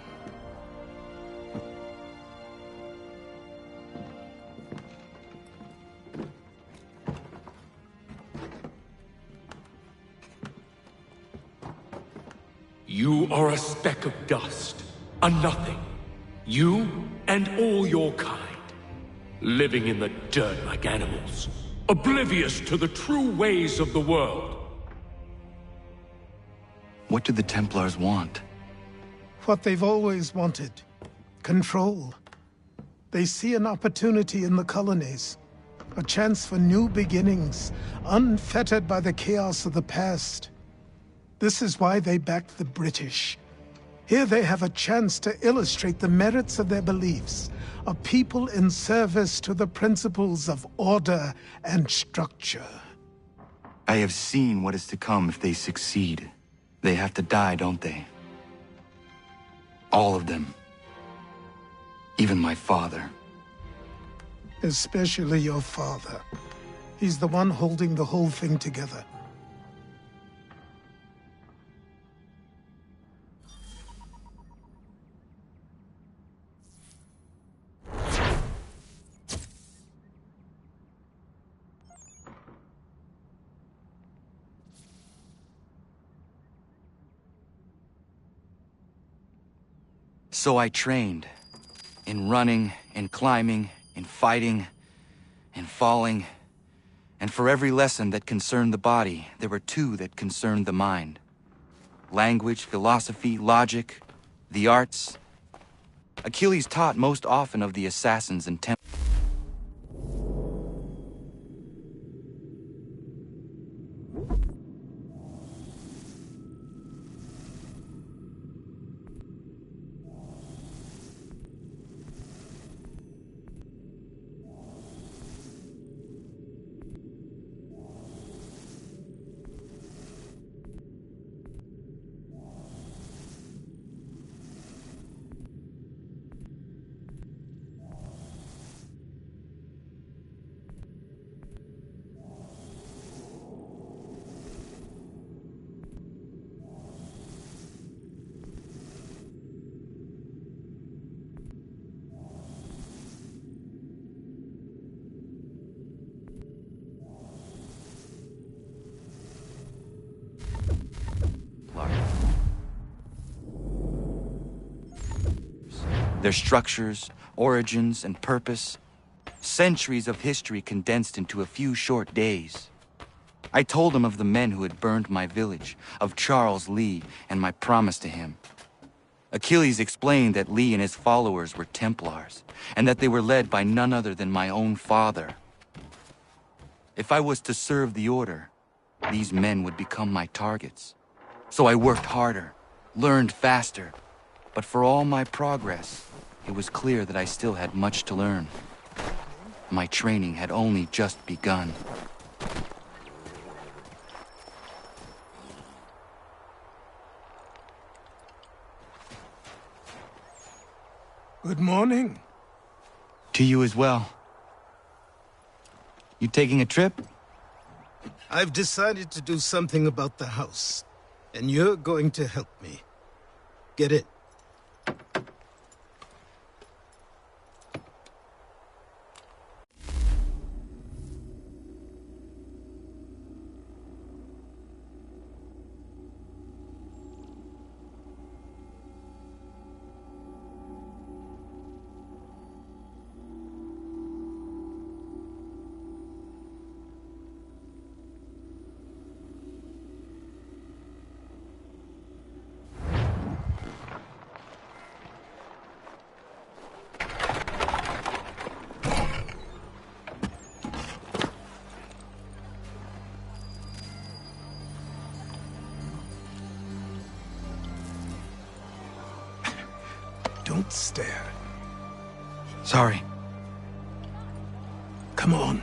You are a speck of dust, a nothing. You and all your kind, living in the dirt like animals, oblivious to the true ways of the world. What do the Templars want? What they've always wanted. Control. They see an opportunity in the colonies. A chance for new beginnings, unfettered by the chaos of the past. This is why they backed the British. Here they have a chance to illustrate the merits of their beliefs. A people in service to the principles of order and structure. I have seen what is to come if they succeed. They have to die, don't they? All of them. Even my father. Especially your father. He's the one holding the whole thing together. So I trained. In running, in climbing, in fighting, in falling. And for every lesson that concerned the body, there were two that concerned the mind. Language, philosophy, logic, the arts. Achilles taught most often of the assassins and Templars. Their structures, origins, and purpose. Centuries of history condensed into a few short days. I told him of the men who had burned my village, of Charles Lee and my promise to him. Achilles explained that Lee and his followers were Templars, and that they were led by none other than my own father. If I was to serve the order, these men would become my targets. So I worked harder, learned faster, but for all my progress, it was clear that I still had much to learn. My training had only just begun. Good morning. To you as well. You taking a trip? I've decided to do something about the house, and you're going to help me. Get it? Don't stare. Sorry. Come on.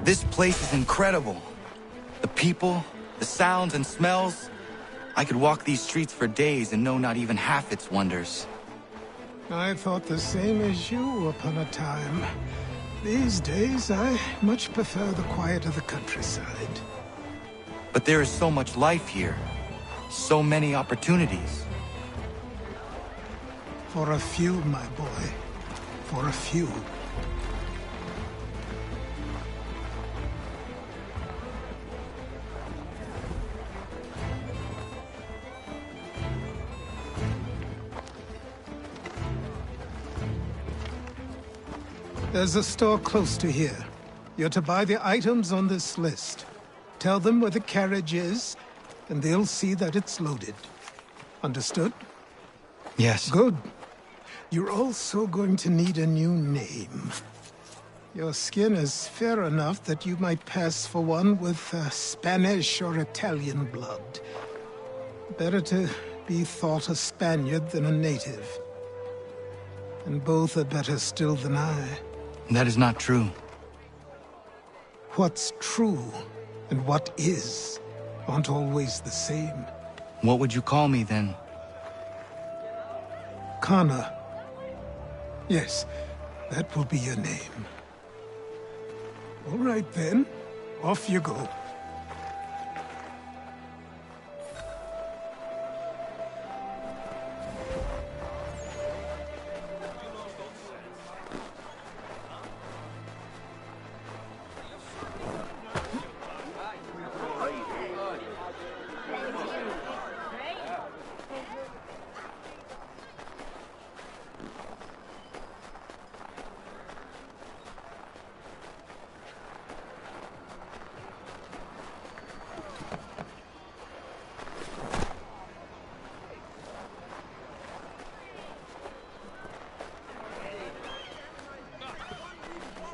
This place is incredible. The people, the sounds and smells. I could walk these streets for days and know not even half its wonders. I thought the same as you upon a time. These days, I much prefer the quiet of the countryside. But there is so much life here. So many opportunities. For a few, my boy. For a few. There's a store close to here. You're to buy the items on this list. Tell them where the carriage is, and they'll see that it's loaded. Understood? Yes. Good. You're also going to need a new name. Your skin is fair enough that you might pass for one with Spanish or Italian blood. Better to be thought a Spaniard than a native. And both are better still than I. That is not true. What's true and what is aren't always the same. What would you call me then? Kana. Yes, that will be your name. All right then, off you go.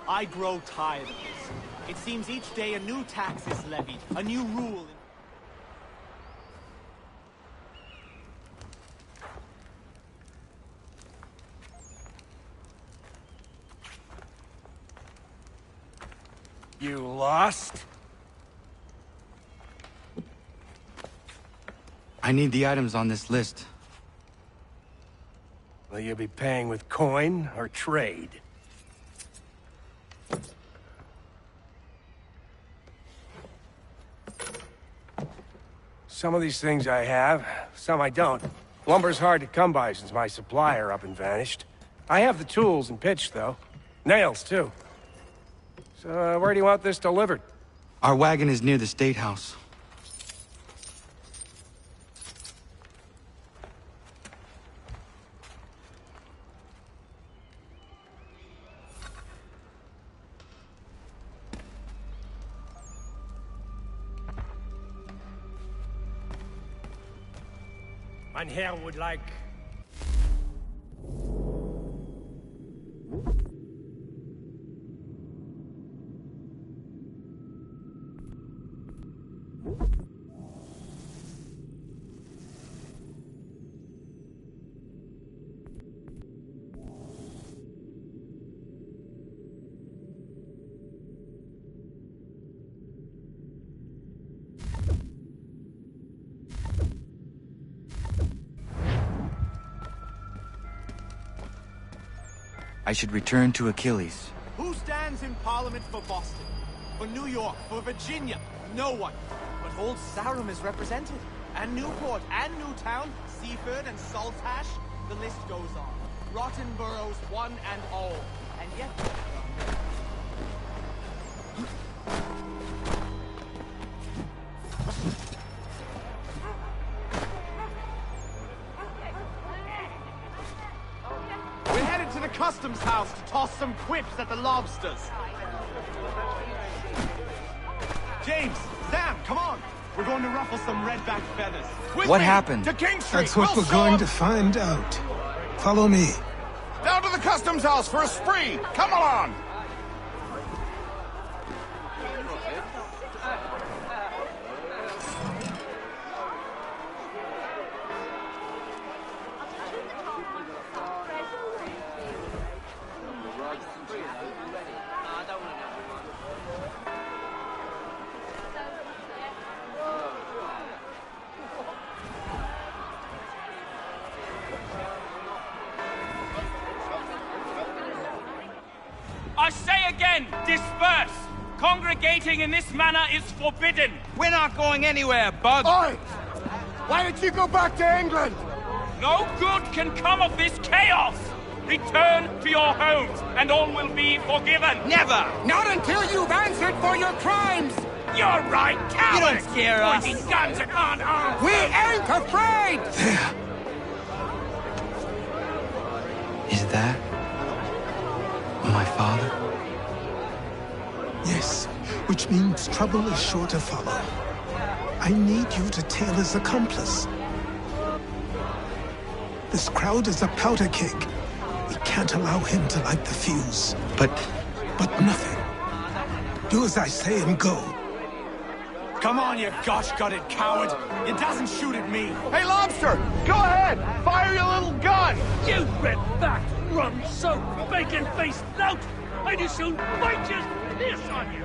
I grow tired of this. It seems each day a new tax is levied, a new rule. You lost? I need the items on this list. Will you be paying with coin or trade? Some of these things I have, some I don't. Lumber's hard to come by since my supplier up and vanished. I have the tools and pitch, though. Nails, too. So, where do you want this delivered? Our wagon is near the State House. Mein Herr would like... I should return to Achilles. Who stands in Parliament for Boston? For New York? For Virginia? No one. But Old Sarum is represented. And Newport, and Newtown, Seaford, and Saltash. The list goes on. Rotten boroughs, one and all. And yet... We're headed to the customs house to toss some quips at the lobsters. James, Sam, come on. We're going to ruffle some redback feathers. With What me, happened? To King Street. That's what We'll we're show going 'em. to find out. Follow me. Down to the customs house for a spree! Come along! I say again, disperse! Congregating in this manner is forbidden! We're not going anywhere, Bug! Oi! Why don't you go back to England? No good can come of this chaos! Return to your homes, and all will be forgiven! Never! Not until you've answered for your crimes! You're right, cowards! You don't scare us. Pointing guns at unarmed! We ain't afraid! Is that my father? Yes, which means trouble is sure to follow. I need you to tail his accomplice. This crowd is a powder keg. We can't allow him to light the fuse. But nothing. Do as I say and go. Come on, you gosh-gutted coward. It doesn't shoot at me. Hey, Lobster! Go ahead! Fire your little gun! You red-backed, rum-soaked, bacon-faced lout! I just soon bite you piss on you!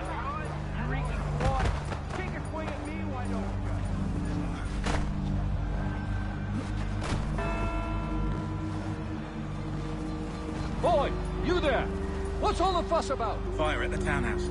Boy, you there! What's all the fuss about? Fire at the townhouse.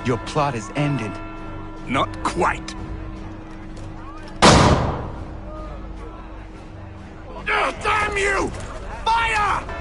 Your plot is ended. Not quite. Damn you! Fire!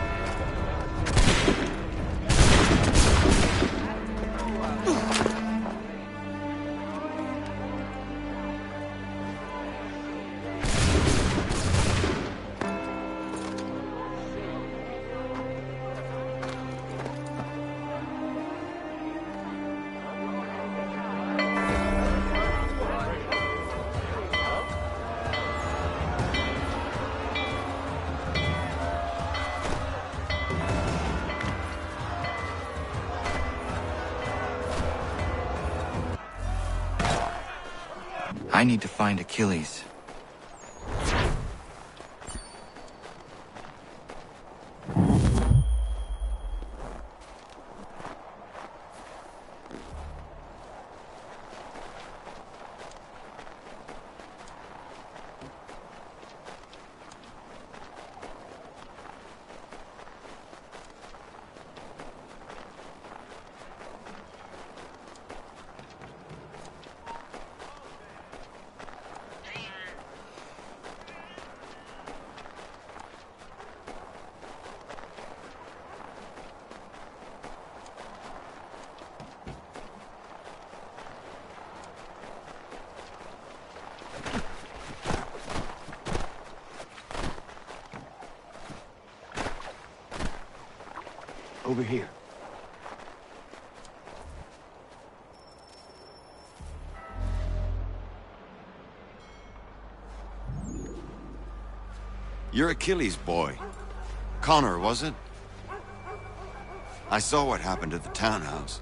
I need to find Achilles. Over here. You're Achilles' boy. Connor, was it? I saw what happened at the townhouse.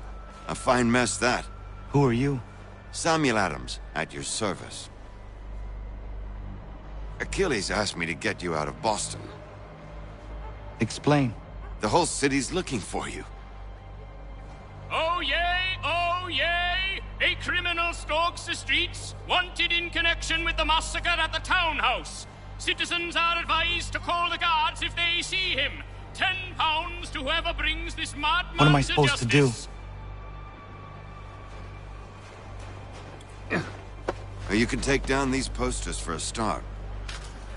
A fine mess, that. Who are you? Samuel Adams, at your service. Achilles asked me to get you out of Boston. Explain. The whole city's looking for you. Oh yay, oh yay! A criminal stalks the streets, wanted in connection with the massacre at the townhouse. Citizens are advised to call the guards if they see him. £10 to whoever brings this madman What am I supposed to do? You can take down these posters for a start.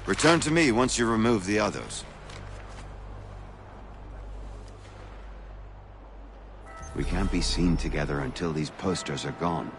Return to me once you remove the others. We can't be seen together until these posters are gone.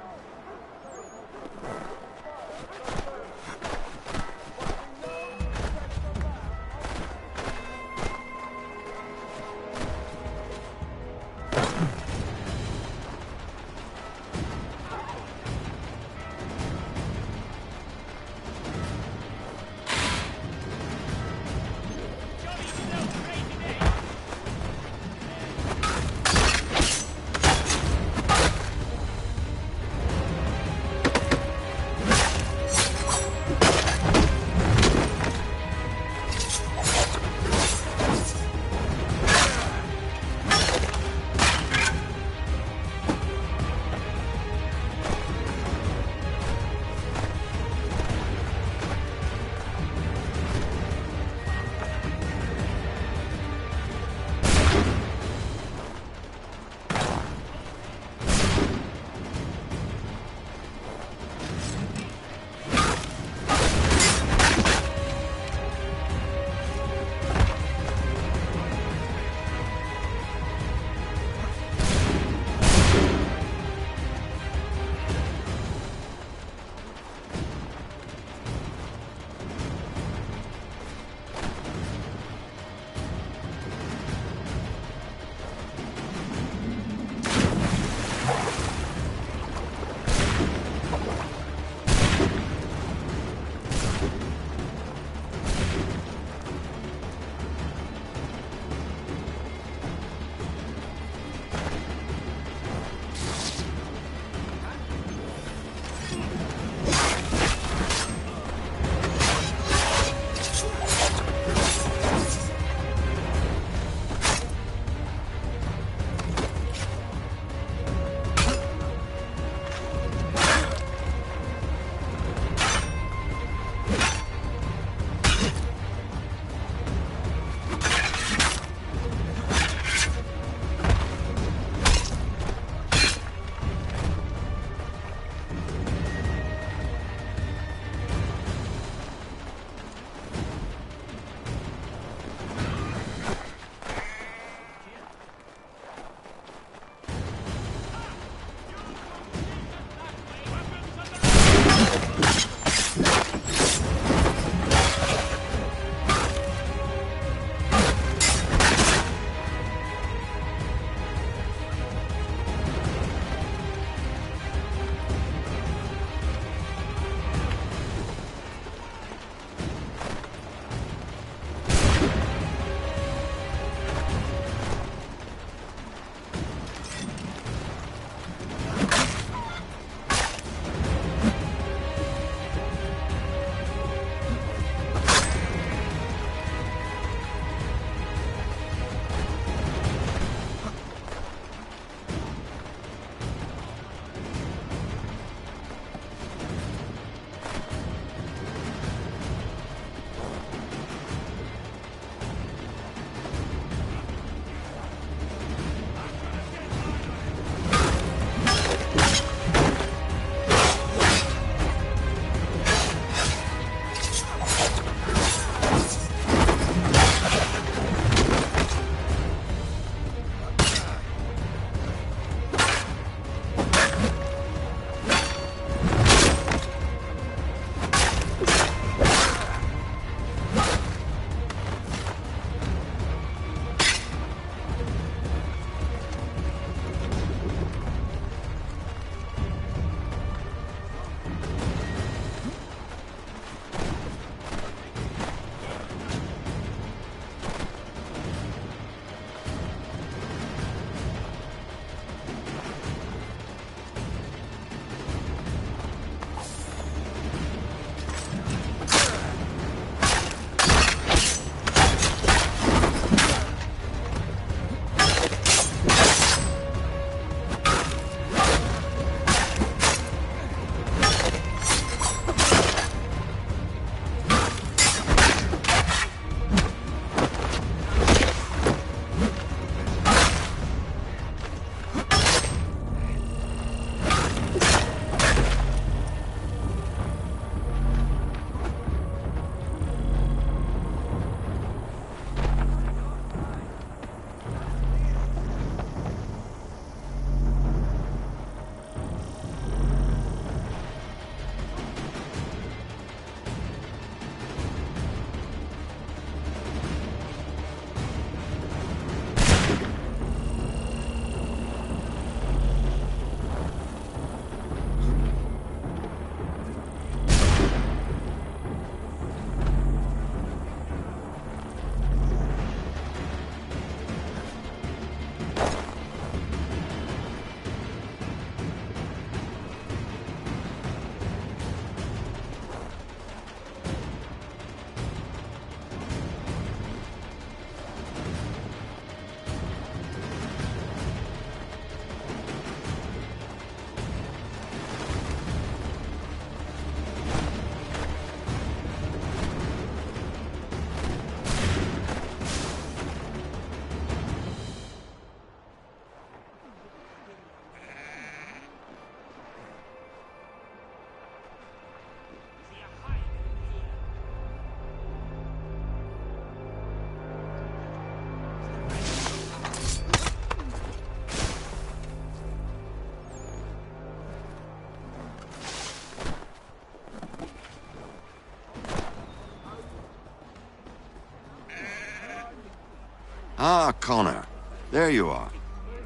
Ah, Connor. There you are.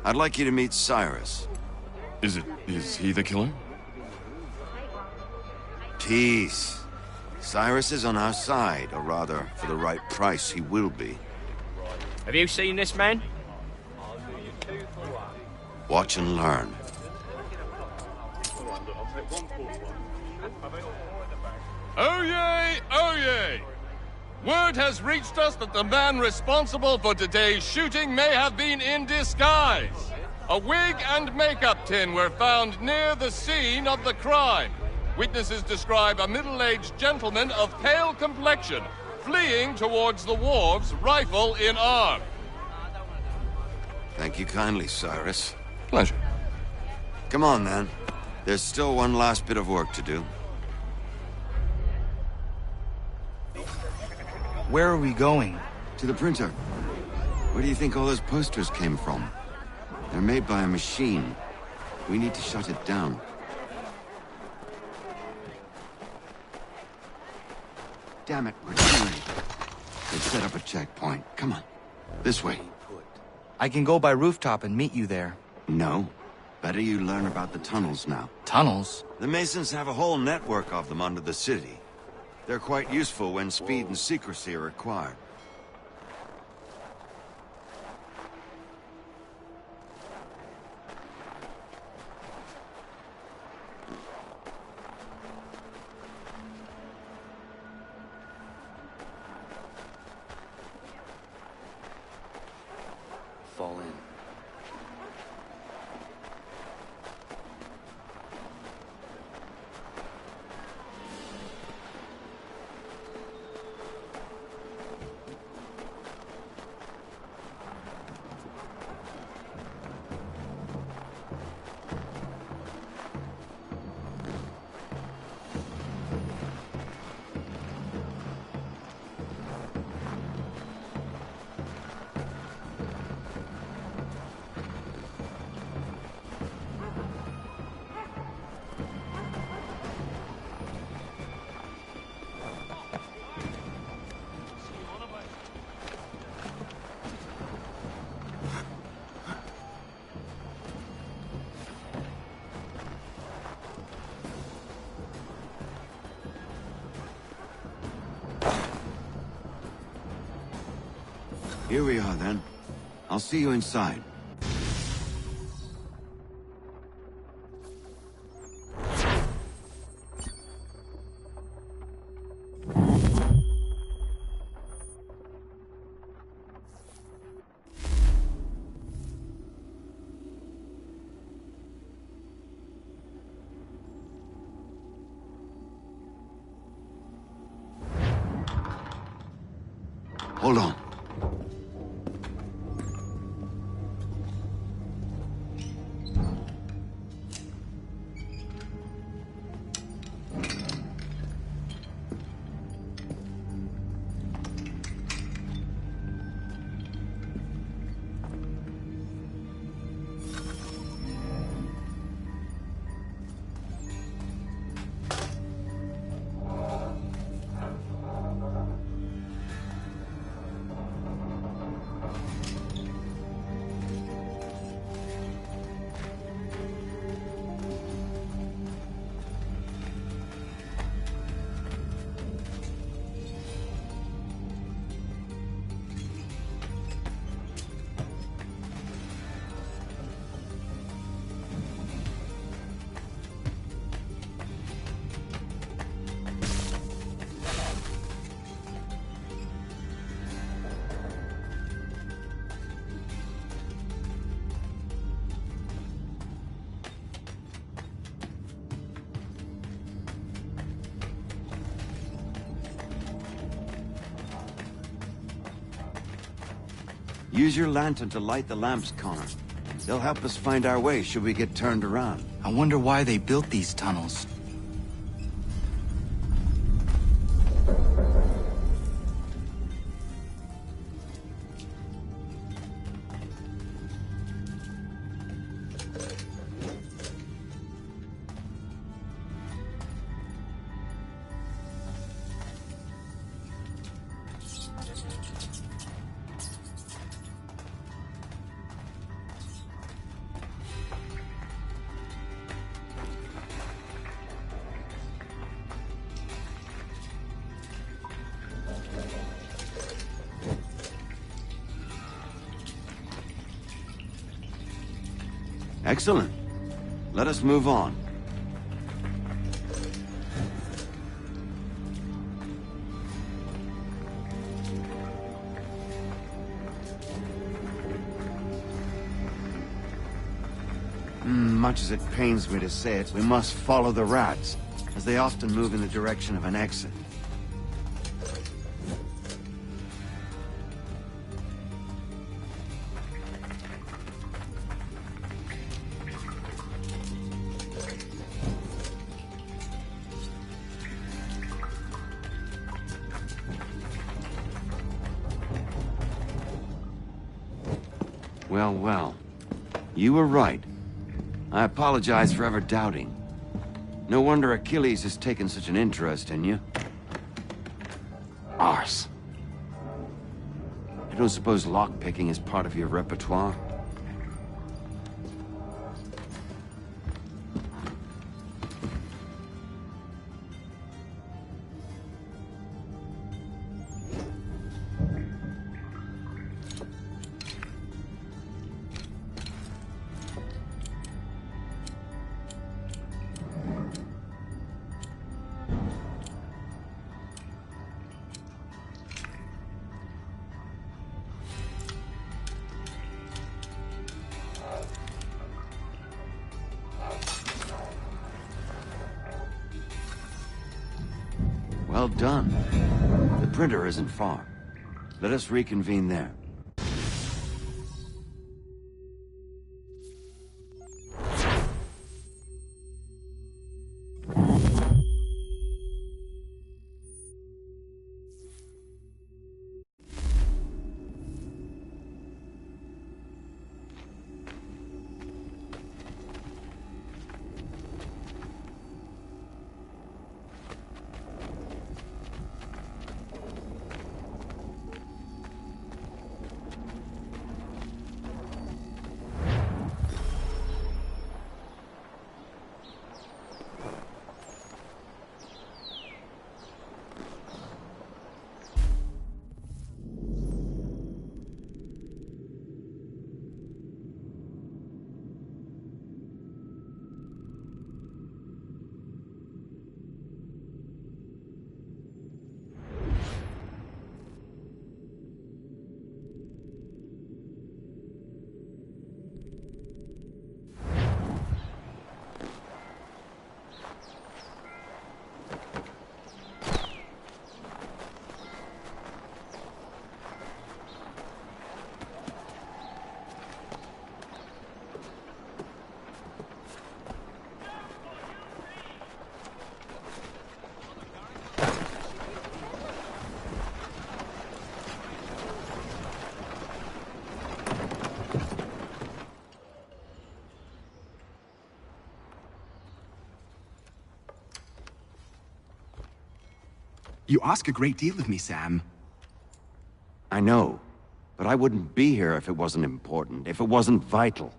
I'd like you to meet Cyrus. Is he the killer? Peace. Cyrus is on our side, or rather, for the right price, he will be. Have you seen this man? Watch and learn. Oh yay, oh yay! Word has reached us that the man responsible for today's shooting may have been in disguise. A wig and makeup tin were found near the scene of the crime. Witnesses describe a middle-aged gentleman of pale complexion fleeing towards the wharves, rifle in arm. Thank you kindly, Cyrus. Pleasure. Come on, then. There's still one last bit of work to do. Where are we going? To the printer. Where do you think all those posters came from? They're made by a machine. We need to shut it down. Damn it, we're too late. They've set up a checkpoint. Come on. This way. I can go by rooftop and meet you there. No. Better you learn about the tunnels now. Tunnels? The Masons have a whole network of them under the city. They're quite useful when speed and secrecy are required. Fall in. Here we are, then. I'll see you inside. Hold on. Use your lantern to light the lamps, Connor. They'll help us find our way should we get turned around. I wonder why they built these tunnels. Excellent. Let us move on. Much as it pains me to say it, we must follow the rats, as they often move in the direction of an exit. Well, well. You were right. I apologize for ever doubting. No wonder Achilles has taken such an interest in you. Arse. I don't suppose lockpicking is part of your repertoire? Well done. The printer isn't far. Let us reconvene there. You ask a great deal of me, Sam. I know, but I wouldn't be here if it wasn't important, if it wasn't vital.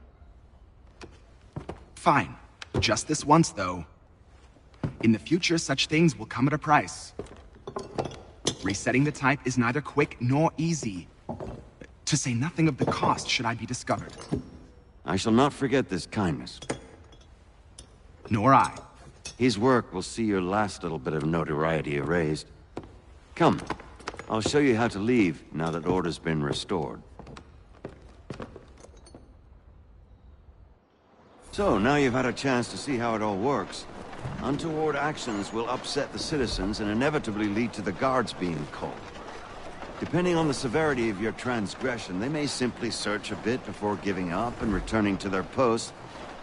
Fine. Just this once, though. In the future, such things will come at a price. Resetting the type is neither quick nor easy. To say nothing of the cost should I be discovered. I shall not forget this kindness. Nor I. His work will see your last little bit of notoriety erased. Come, I'll show you how to leave now that order's been restored. So, now you've had a chance to see how it all works. Untoward actions will upset the citizens and inevitably lead to the guards being called. Depending on the severity of your transgression, they may simply search a bit before giving up and returning to their posts.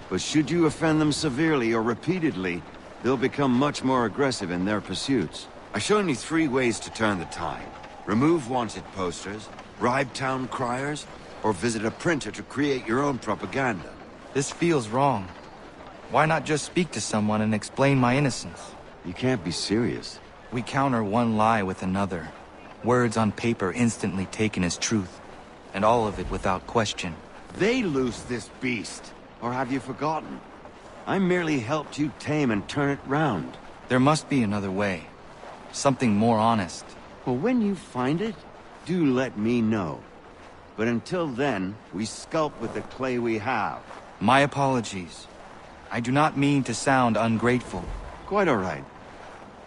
But should you offend them severely or repeatedly, they'll become much more aggressive in their pursuits. I've shown you 3 ways to turn the tide. Remove wanted posters, bribe town criers, or visit a printer to create your own propaganda. This feels wrong. Why not just speak to someone and explain my innocence? You can't be serious. We counter one lie with another. Words on paper instantly taken as truth. And all of it without question. They loose this beast. Or have you forgotten? I merely helped you tame and turn it round. There must be another way. Something more honest. Well, when you find it, do let me know. But until then, we sculpt with the clay we have. My apologies. I do not mean to sound ungrateful. Quite all right.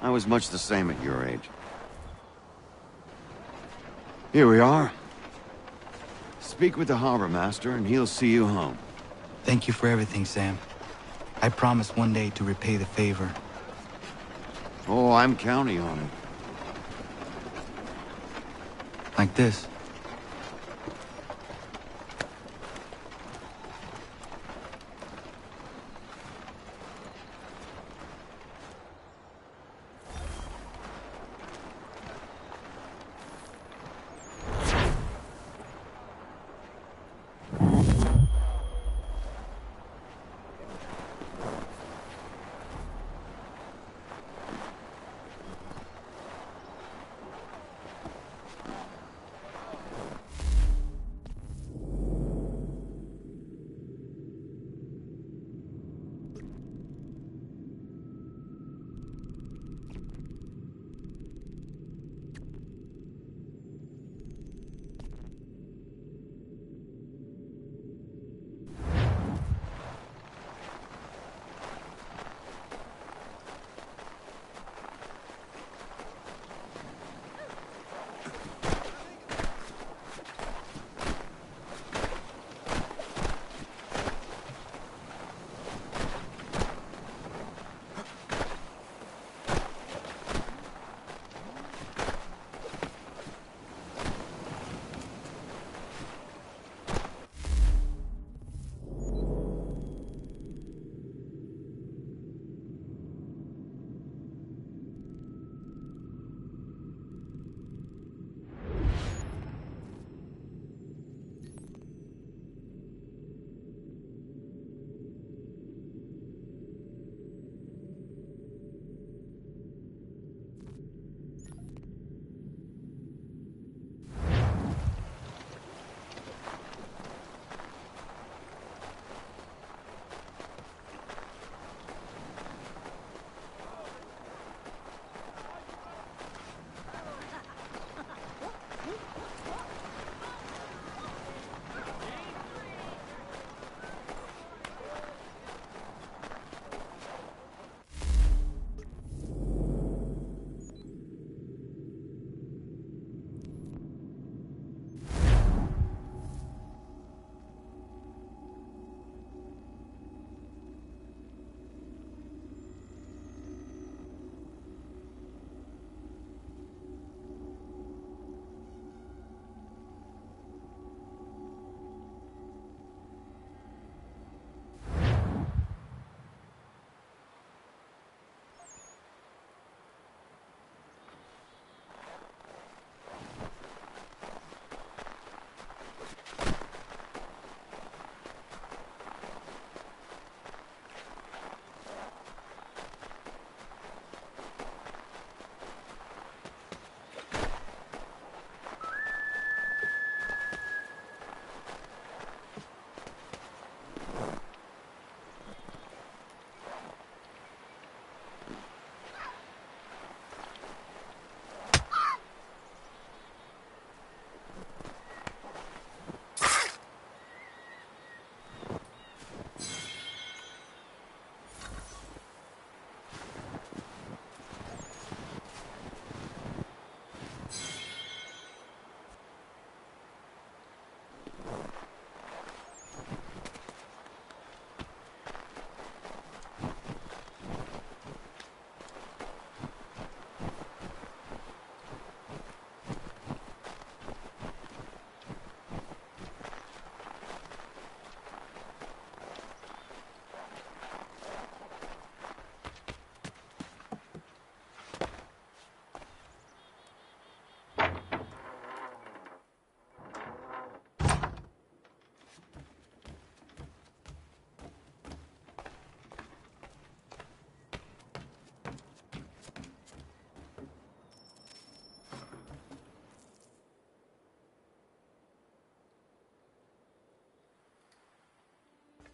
I was much the same at your age. Here we are. Speak with the harbor master and he'll see you home. Thank you for everything, Sam. I promise one day to repay the favor. Oh, I'm counting on it. Like this.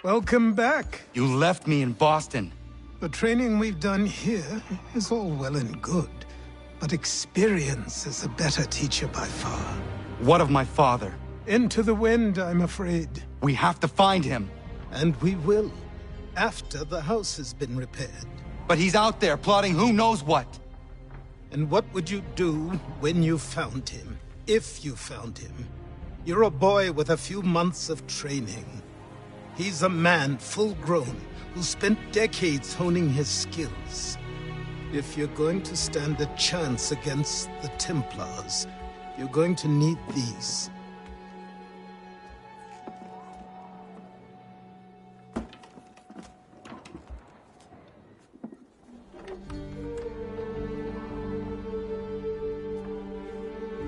Welcome back. You left me in Boston. The training we've done here is all well and good, but experience is a better teacher by far. What of my father? Into the wind, I'm afraid. We have to find him. And we will, after the house has been repaired. But he's out there plotting who knows what. And what would you do when you found him? If you found him? You're a boy with a few months of training. He's a man full grown who spent decades honing his skills. If you're going to stand a chance against the Templars, you're going to need these.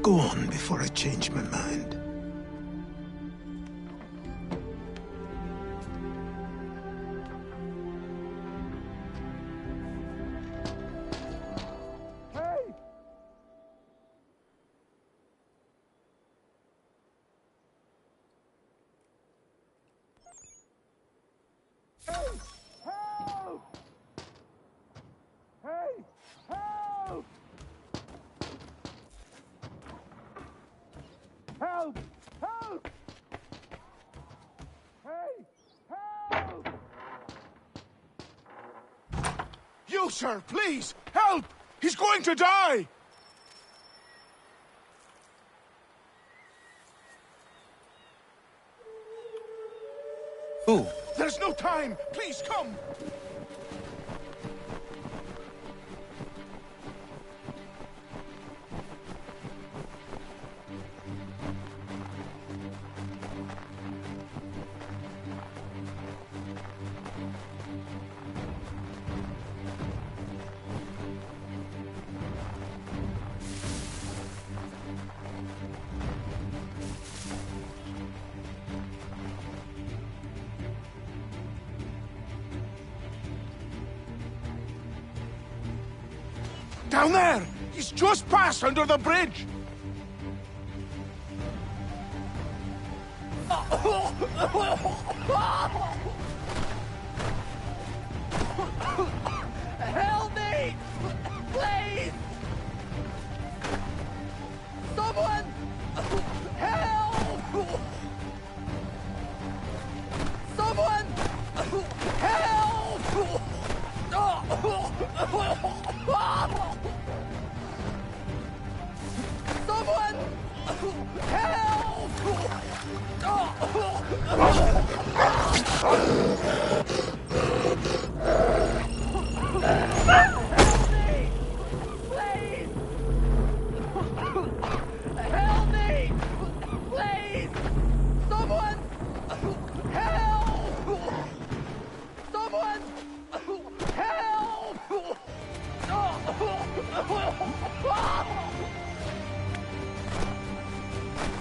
Go on before I change my mind. Help! Help! Hey! Help! You, sir, please! Help! He's going to die! Who? There's no time! Please, come! Down there! He's just passed under the bridge! Help me! Please! Someone! Help! Someone! Help! Someone! Help me! Please! Help me! Please! Someone! Help! Someone! Help!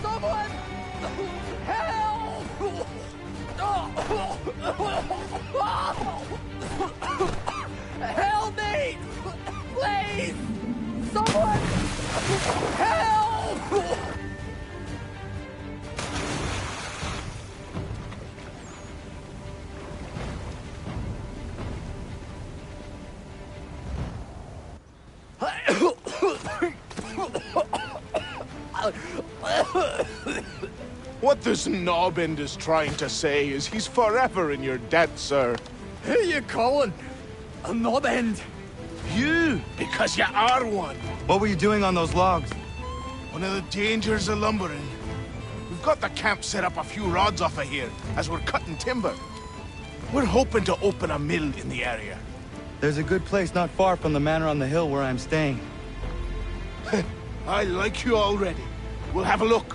Someone! Help me! Please! Someone! Help! What this knob-end is trying to say is he's forever in your debt, sir. Who you calling a knob-end? You, because you are one. What were you doing on those logs? One of the dangers of lumbering. We've got the camp set up a few rods off of here as we're cutting timber. We're hoping to open a mill in the area. There's a good place not far from the manor on the hill where I'm staying. I like you already. We'll have a look.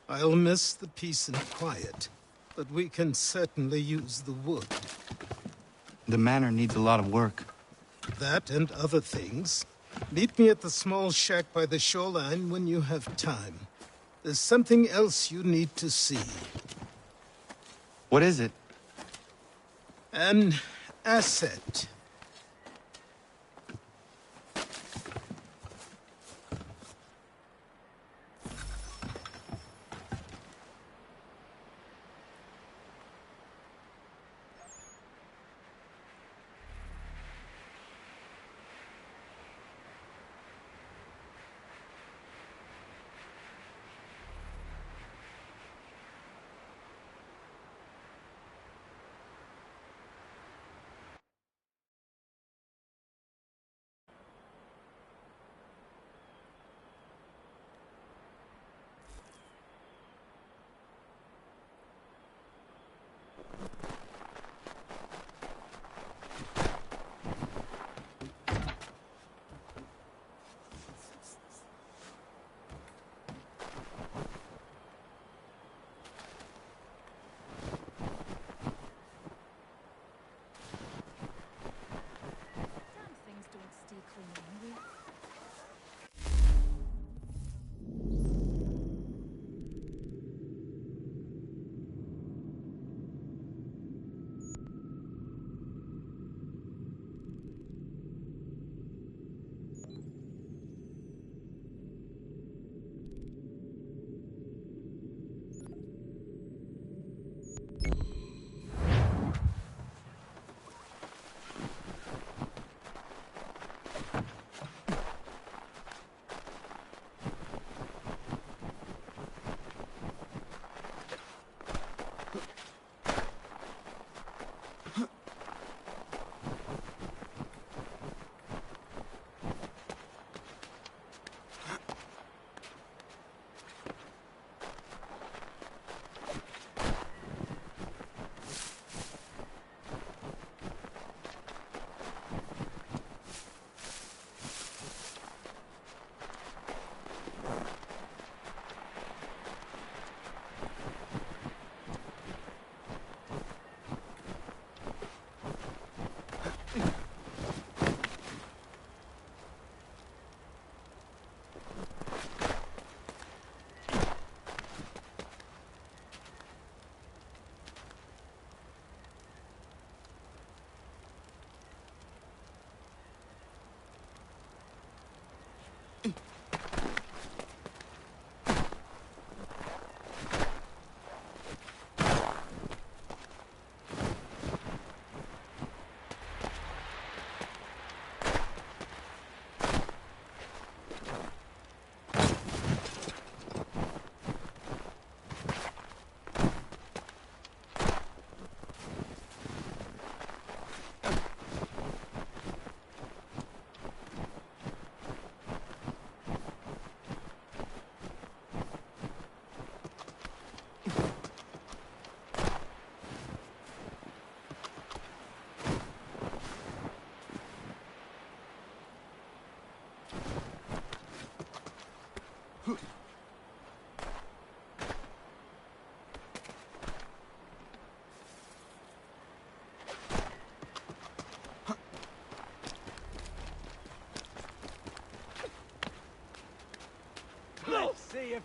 I'll miss the peace and quiet, but we can certainly use the wood. The manor needs a lot of work. That and other things. Meet me at the small shack by the shoreline when you have time. There's something else you need to see. What is it? An asset.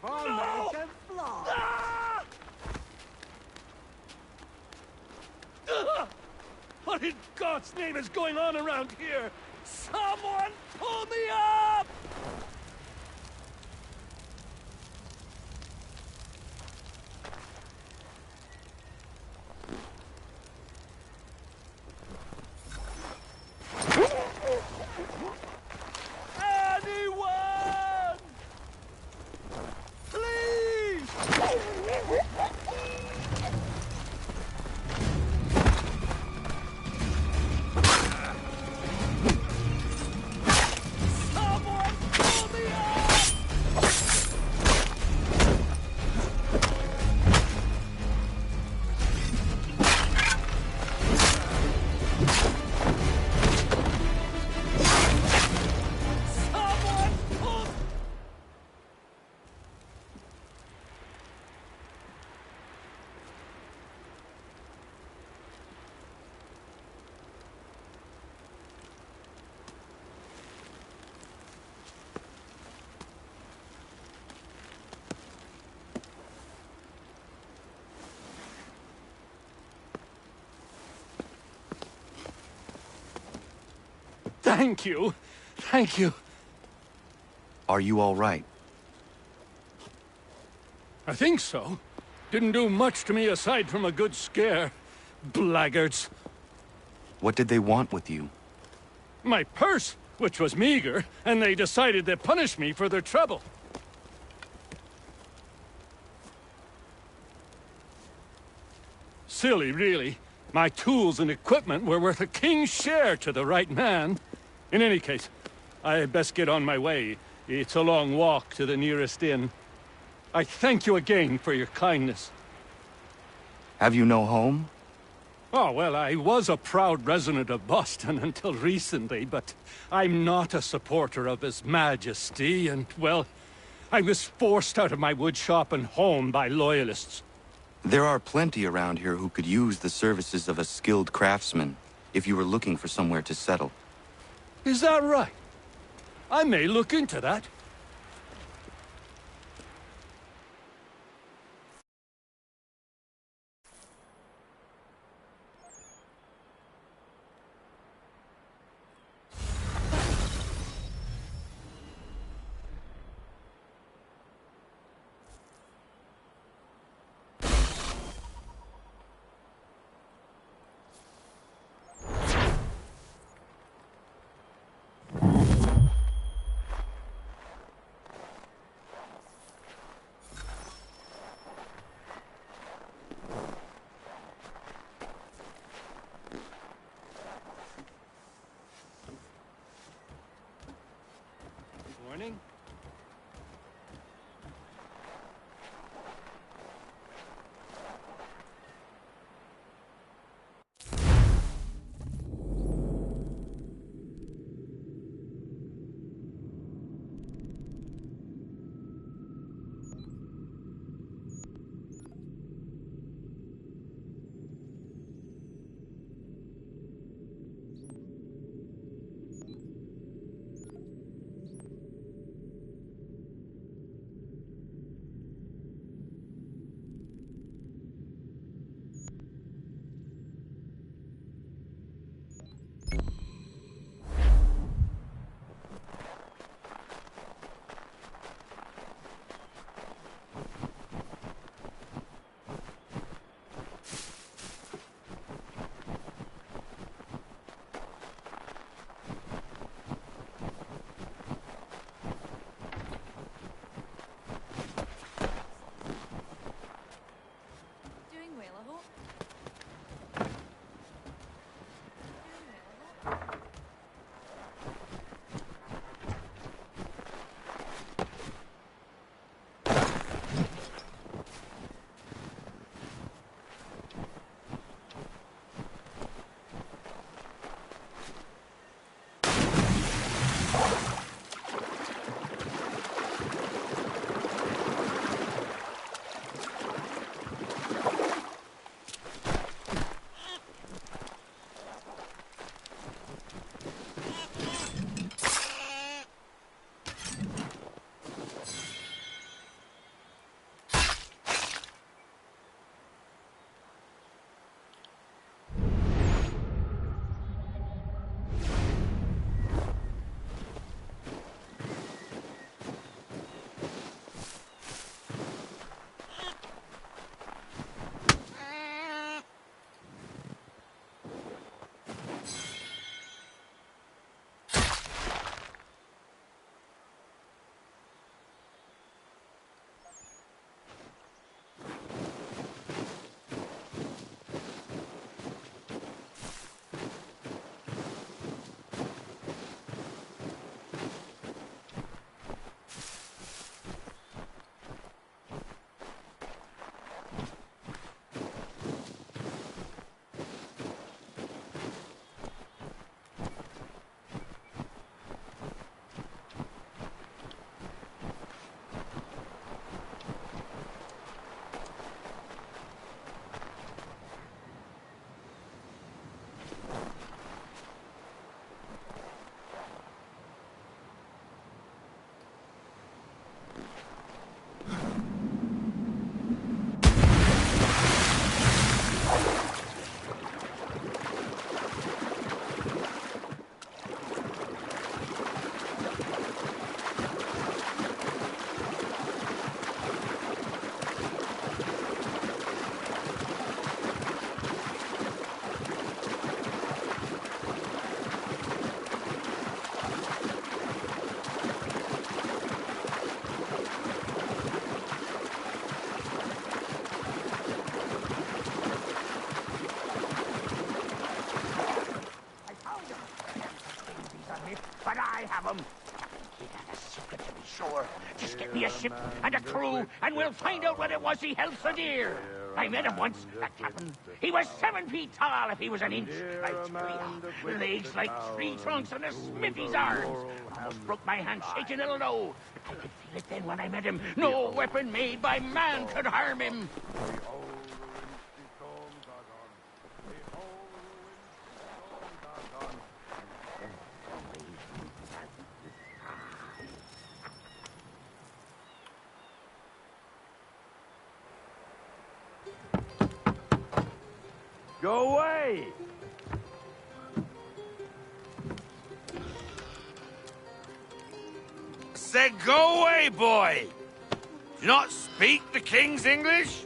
No! Make 'em fly. What in God's name is going on around here? Someone pull me up! Anyone! Please! Someone pull me up! Someone pull... Thank you. Thank you. Are you all right? I think so. Didn't do much to me aside from a good scare. Blackguards. What did they want with you? My purse, which was meager, and they decided to punish me for their trouble. Silly, really. My tools and equipment were worth a king's share to the right man. In any case, I had best get on my way. It's a long walk to the nearest inn. I thank you again for your kindness. Have you no home? Oh, well, I was a proud resident of Boston until recently, but I'm not a supporter of His Majesty, and, well, I was forced out of my woodshop and home by loyalists. There are plenty around here who could use the services of a skilled craftsman, if you were looking for somewhere to settle. Is that right? I may look into that. it, but I have them. He had a secret, to be sure. Just get me a ship and a crew, and we'll find out what it was he held so dear. I met him once, that captain. He was 7 feet tall if he was an inch. I tell ya, legs like tree trunks and a smithy's arms. Almost broke my hand shaking it'll know. I could feel it then when I met him. No weapon made by man could harm him. Go away! Said go away, boy! Do you not speak the King's English?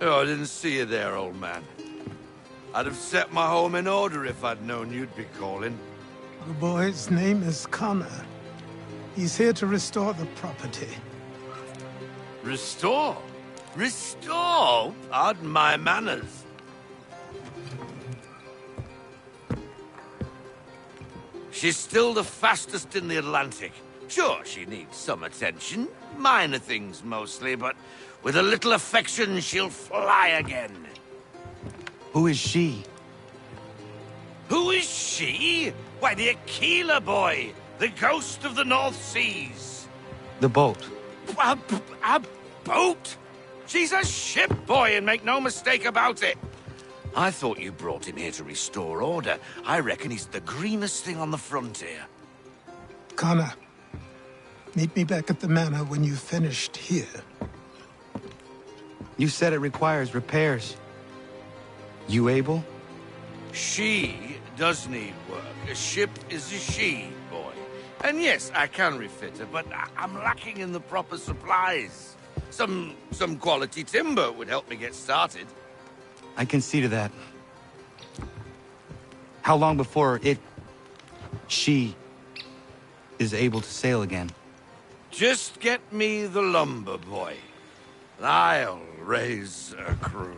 Oh, I didn't see you there, old man. I'd have set my home in order if I'd known you'd be calling. The boy's name is Connor. He's here to restore the property. Restore? Restore? Pardon my manners. She's still the fastest in the Atlantic. Sure, she needs some attention. Minor things mostly, but with a little affection, she'll fly again. Who is she? Who is she? Why, the Aquila boy, the ghost of the North Seas. The boat. A boat? She's a ship, boy, and make no mistake about it. I thought you brought him here to restore order. I reckon he's the greenest thing on the frontier. Connor, meet me back at the manor when you've finished here. You said it requires repairs. You able? She does need work. A ship is a she, boy. And yes, I can refit her, but I'm lacking in the proper supplies. Some quality timber would help me get started. I can see to that. How long before she is able to sail again? Just get me the lumber, boy. I'll raise a crew.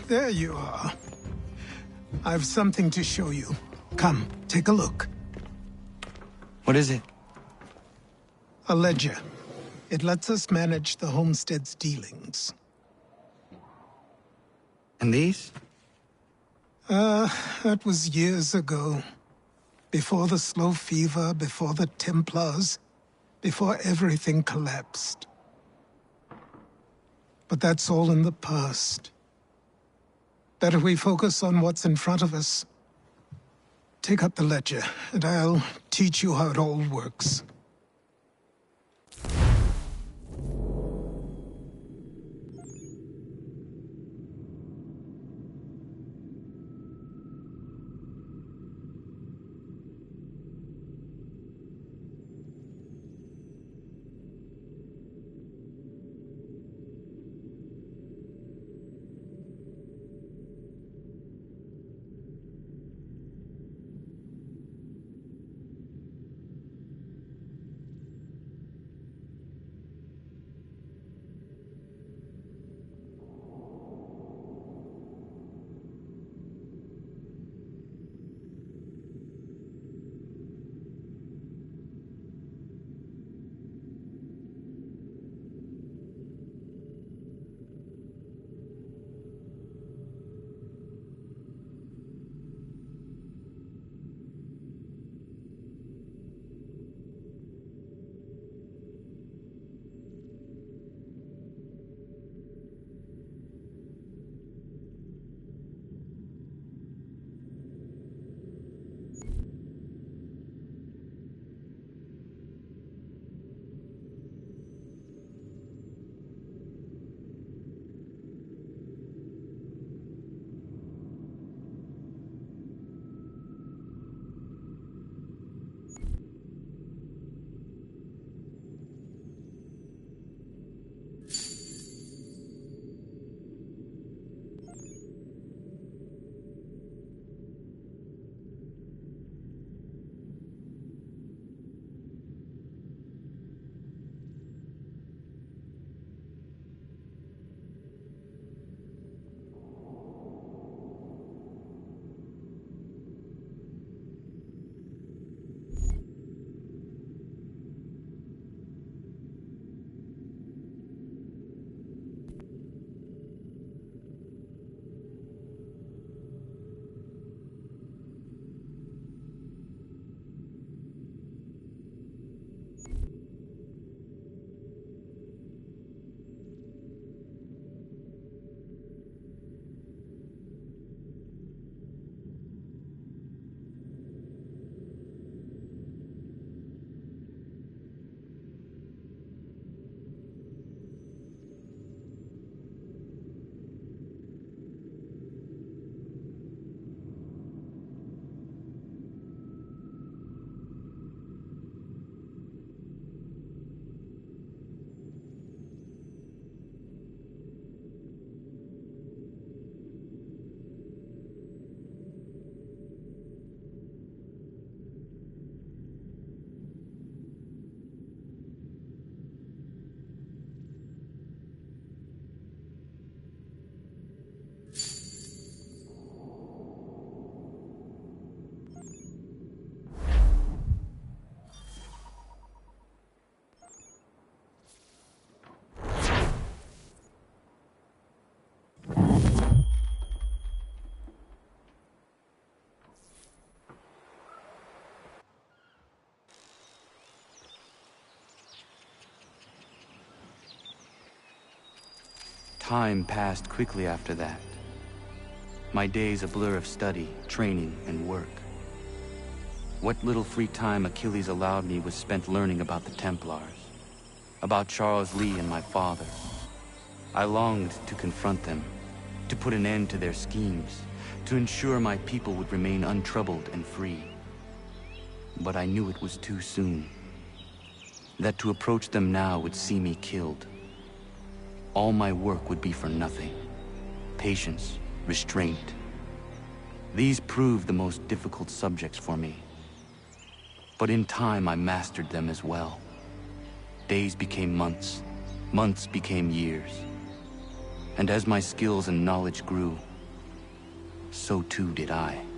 There you are. I've something to show you. Come, take a look. What is it? A ledger. It lets us manage the homestead's dealings. And these? That was years ago. Before the slow fever, before the Templars, before everything collapsed. But that's all in the past. Better we focus on what's in front of us. Take up the ledger, and I'll teach you how it all works. Time passed quickly after that. My days a blur of study, training, and work. What little free time Achilles allowed me was spent learning about the Templars, about Charles Lee and my father. I longed to confront them, to put an end to their schemes, to ensure my people would remain untroubled and free. But I knew it was too soon, that to approach them now would see me killed. All my work would be for nothing. Patience, restraint. These proved the most difficult subjects for me. But in time, I mastered them as well. Days became months, months became years. And as my skills and knowledge grew, so too did I.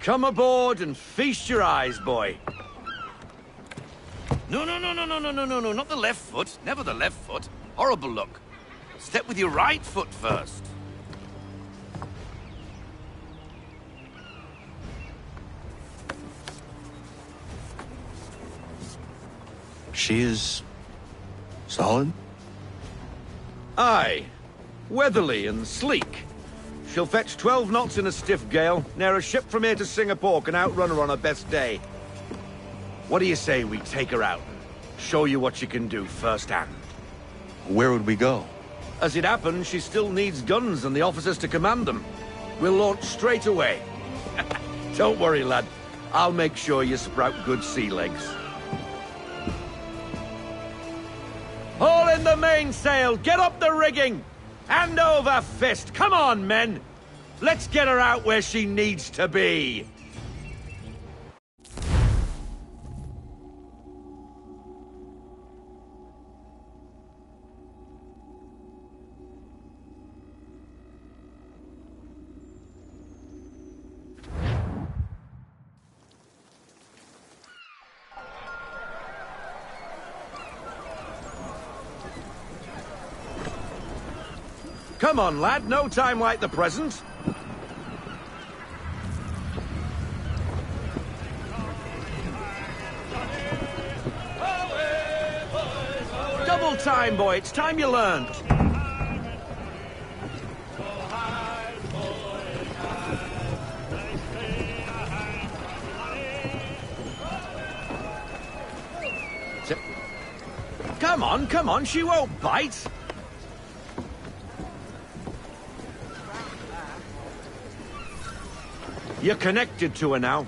Come aboard and feast your eyes, boy. No, not the left foot. Never the left foot. Horrible look. Step with your right foot first. She is... solid? Aye. Weatherly and sleek. She'll fetch 12 knots in a stiff gale. Ne'er a ship from here to Singapore can outrun her on her best day. What do you say we take her out and show you what she can do firsthand? Where would we go? As it happens, she still needs guns and the officers to command them. We'll launch straight away. Don't worry, lad. I'll make sure you sprout good sea legs. Haul in the mainsail! Get up the rigging! Hand over fist! Come on, men! Let's get her out where she needs to be! Come on, lad. No time like the present. Double time, boy. It's time you learned. Come on. She won't bite. You're connected to her now.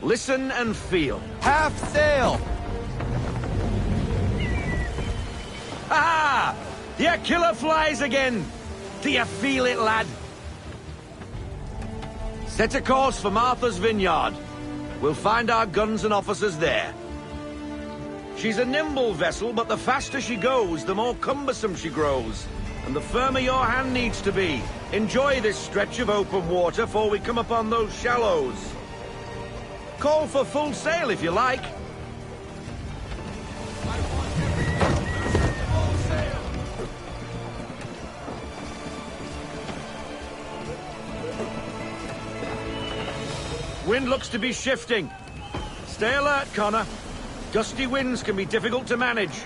Listen and feel. Half sail! Ah! Your killer flies again! Do you feel it, lad? Set a course for Martha's Vineyard. We'll find our guns and officers there. She's a nimble vessel, but the faster she goes, the more cumbersome she grows. And the firmer your hand needs to be. Enjoy this stretch of open water before we come upon those shallows. Call for full sail if you like. Wind looks to be shifting. Stay alert, Connor. Gusty winds can be difficult to manage.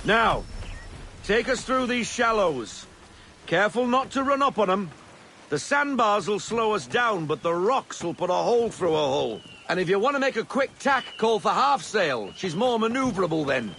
Now, take us through these shallows. Careful not to run up on them. The sandbars will slow us down, but the rocks will put a hole through a hull. And if you want to make a quick tack, call for half sail. She's more maneuverable then.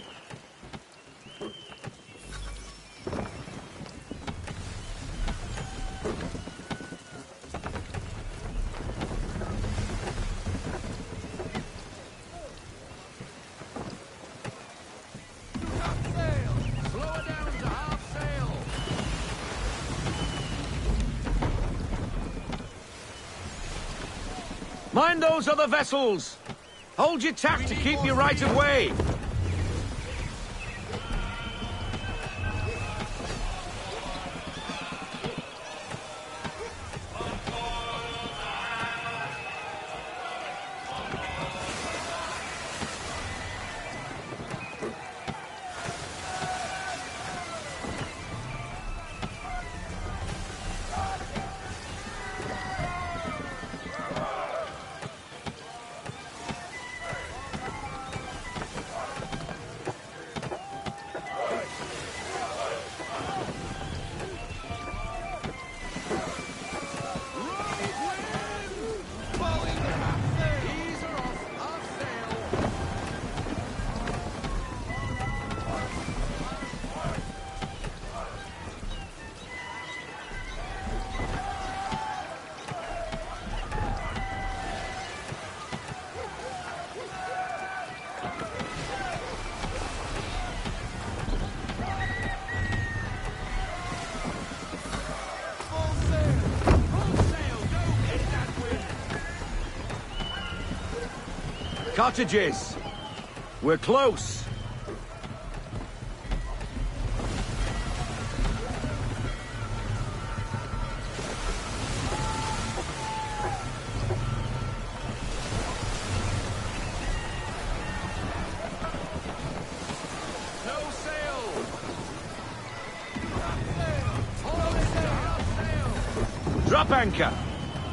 Mind those other vessels! Hold your tack to keep your right of way! Cottages. We're close. Drop anchor.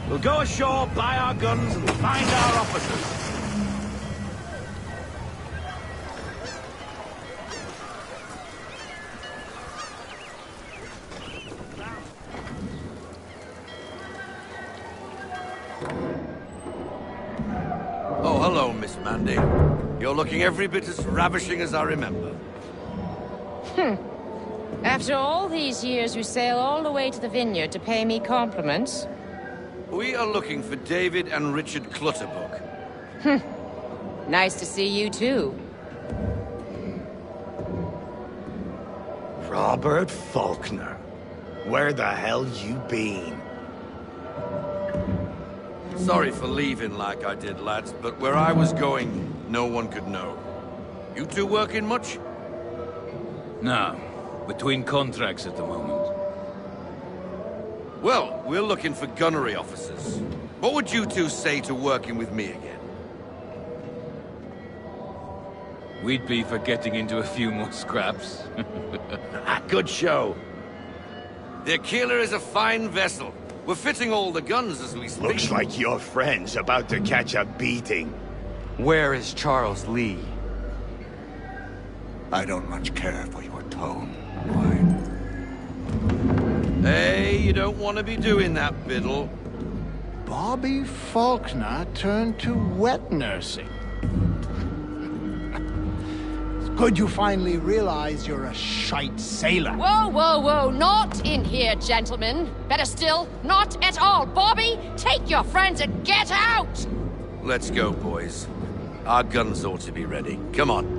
We'll go ashore, buy our guns, and find our officers. Oh, hello, Miss Mandy. You're looking every bit as ravishing as I remember. After all these years, you sail all the way to the vineyard to pay me compliments? We are looking for David and Richard Clutterbuck. Nice to see you, too. Robert Faulkner. Where the hell you been? Sorry for leaving like I did, lads, but where I was going, no one could know. You two working much? No. Between contracts at the moment. Well, we're looking for gunnery officers. What would you two say to working with me again? We'd be for getting into a few more scraps. Good show. The Aquila is a fine vessel. We're fitting all the guns as we speak. Looks like your friend's about to catch a beating. Where is Charles Lee? I don't much care for your tone. Hey, you don't want to be doing that, Biddle. Bobby Faulkner turned to wet nursing. It's good you finally realize you're a shite sailor. Whoa, whoa, whoa, not in here, gentlemen. Better still, not at all. Bobby, take your friends and get out! Let's go, boys. Our guns ought to be ready. Come on.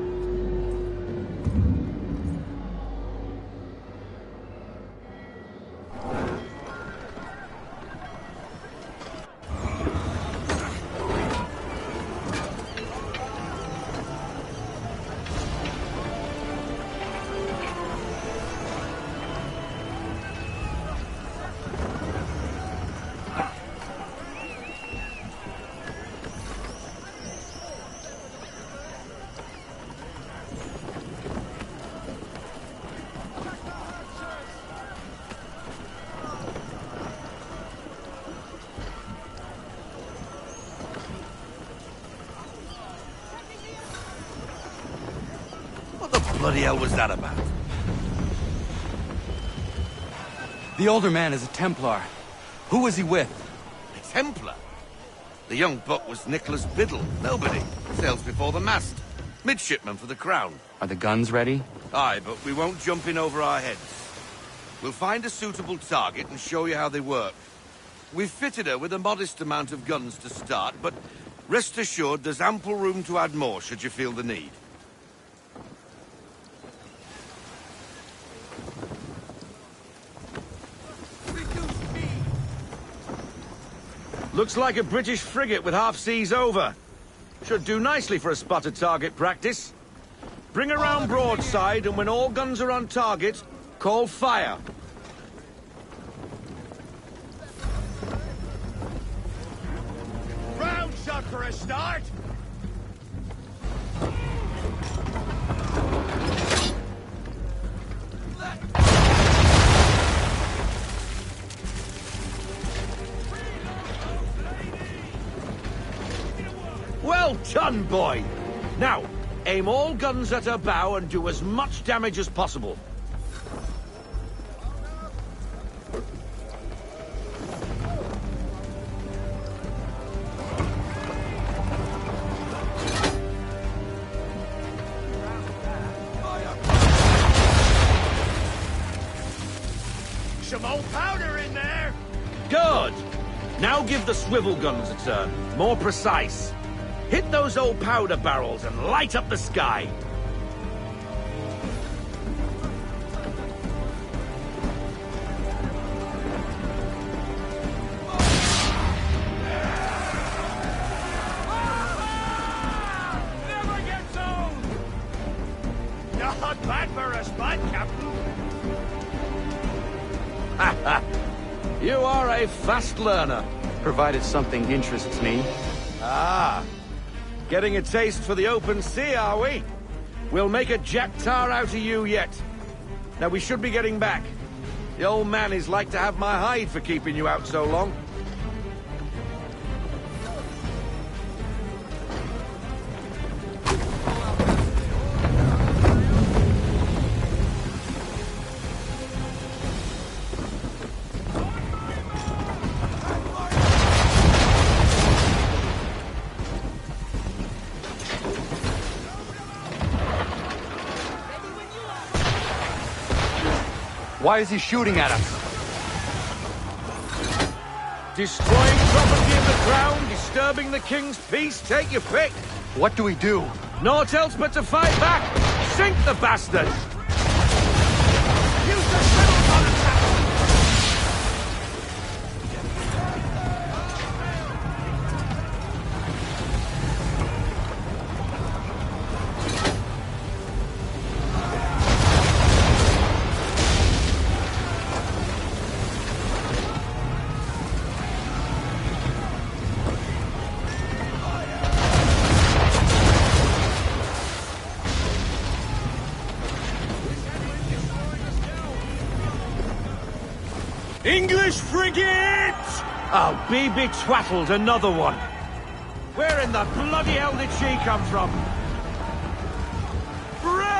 Bloody hell was that about? The older man is a Templar. Who was he with? A Templar? The young buck was Nicholas Biddle. Nobody. Sails before the mast. Midshipman for the Crown. Are the guns ready? Aye, but we won't jump in over our heads. We'll find a suitable target and show you how they work. We've fitted her with a modest amount of guns to start, but rest assured there's ample room to add more should you feel the need. Looks like a British frigate with half seas over. Should do nicely for a spotted target practice. Bring around broadside, and when all guns are on target, call fire. Round shot for a start! Well done, boy! Now, aim all guns at her bow and do as much damage as possible. Some old powder in there! Good! Now give the swivel guns a turn. More precise. Hit those old powder barrels and light up the sky. You are a fast learner. Provided something interests me. Ah. Getting a taste for the open sea, are we? We'll make a jack tar out of you yet. Now, we should be getting back. The old man is like to have my hide for keeping you out so long. Why is he shooting at us? Destroying property of the crown, disturbing the king's peace, take your pick. What do we do? Naught else but to fight back. Sink the bastard! Use the fiddle on attack! English frigate! Oh, be twaddled, another one. Where in the bloody hell did she come from? Brace!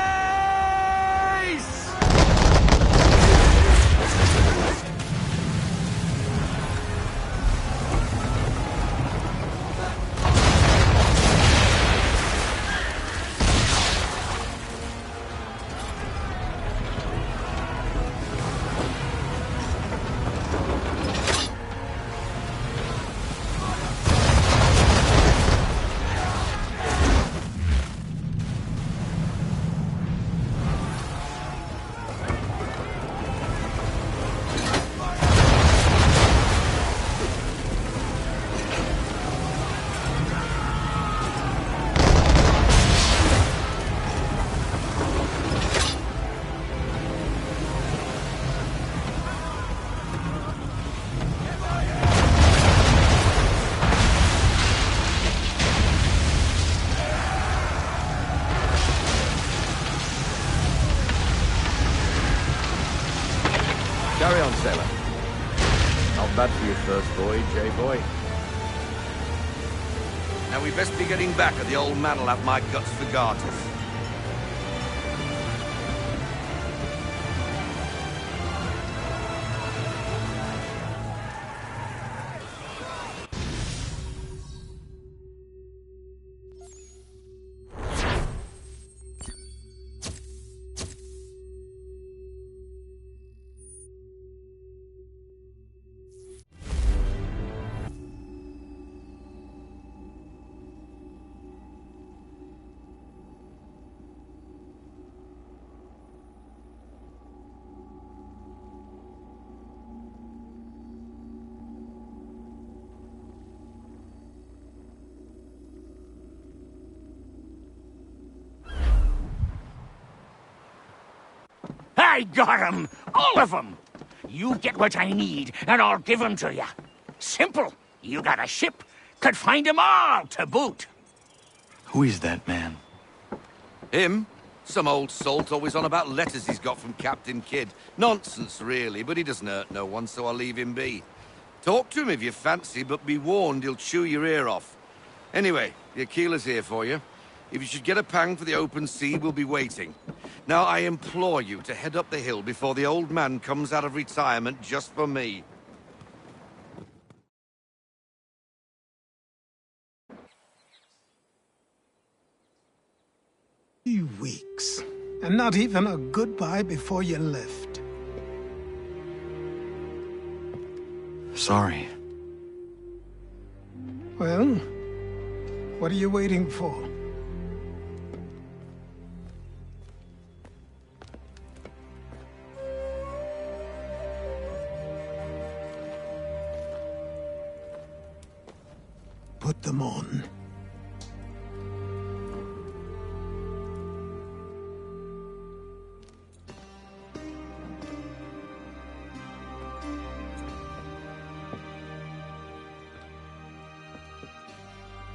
Carry on, sailor. Not bad for your first voyage, eh, boy? Now we best be getting back, or the old man'll have my guts for garters. I got 'em! All of 'em! You get what I need, and I'll give 'em to you. Simple. You got a ship, could find 'em all to boot. Who is that man? Him? Some old salt always on about letters he's got from Captain Kidd. Nonsense, really, but he doesn't hurt no one, so I'll leave him be. Talk to him if you fancy, but be warned he'll chew your ear off. Anyway, the Aquila's here for you. If you should get a pang for the open sea, we'll be waiting. Now, I implore you to head up the hill before the old man comes out of retirement just for me. 3 weeks, and not even a goodbye before you left. Sorry. Well, what are you waiting for? Put them on.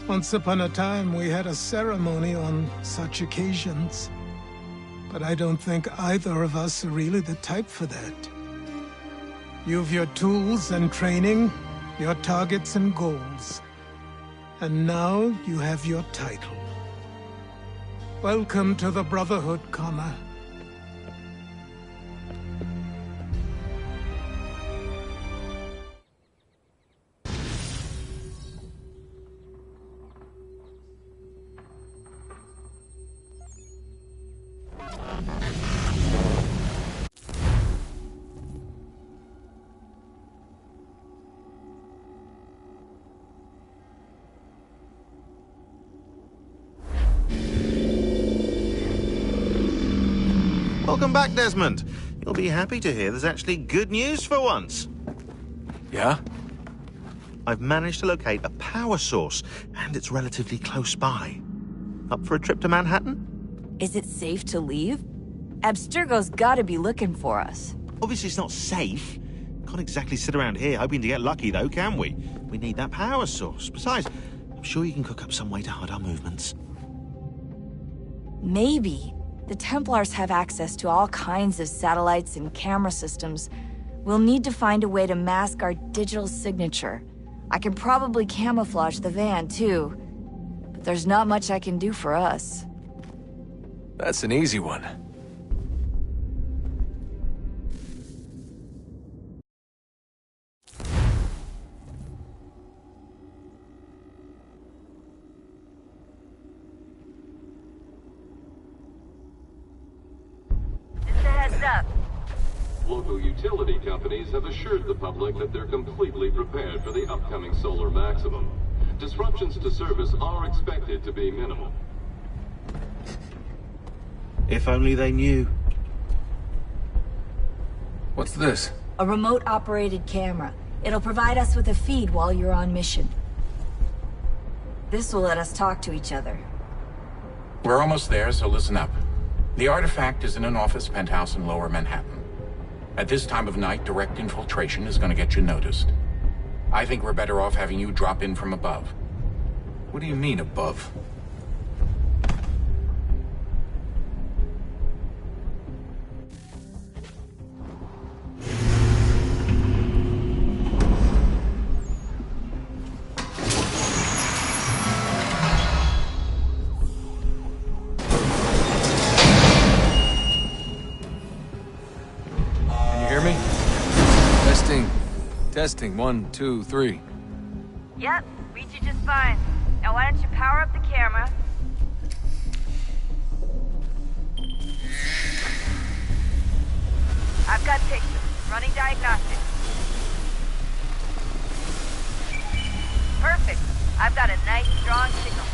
Once upon a time, we had a ceremony on such occasions. But I don't think either of us are really the type for that. You've your tools and training, your targets and goals. And now you have your title. Welcome to the Brotherhood, Connor. Welcome back, Desmond. You'll be happy to hear there's actually good news for once. Yeah? I've managed to locate a power source, and it's relatively close by. Up for a trip to Manhattan? Is it safe to leave? Abstergo's gotta be looking for us. Obviously it's not safe. Can't exactly sit around here hoping to get lucky, though, can we? We need that power source. Besides, I'm sure you can cook up some way to hide our movements. Maybe. The Templars have access to all kinds of satellites and camera systems. We'll need to find a way to mask our digital signature. I can probably camouflage the van, too. But there's not much I can do for us. That's an easy one. Local utility companies have assured the public that they're completely prepared for the upcoming solar maximum. Disruptions to service are expected to be minimal. If only they knew. What's this? A remote-operated camera. It'll provide us with a feed while you're on mission. This will let us talk to each other. We're almost there, so listen up. The artifact is in an office penthouse in Lower Manhattan. At this time of night, direct infiltration is going to get you noticed. I think we're better off having you drop in from above. What do you mean, above? Testing, 1, 2, 3. Yep, reach you just fine. Now why don't you power up the camera? I've got pictures. Running diagnostics. Perfect. I've got a nice, strong signal.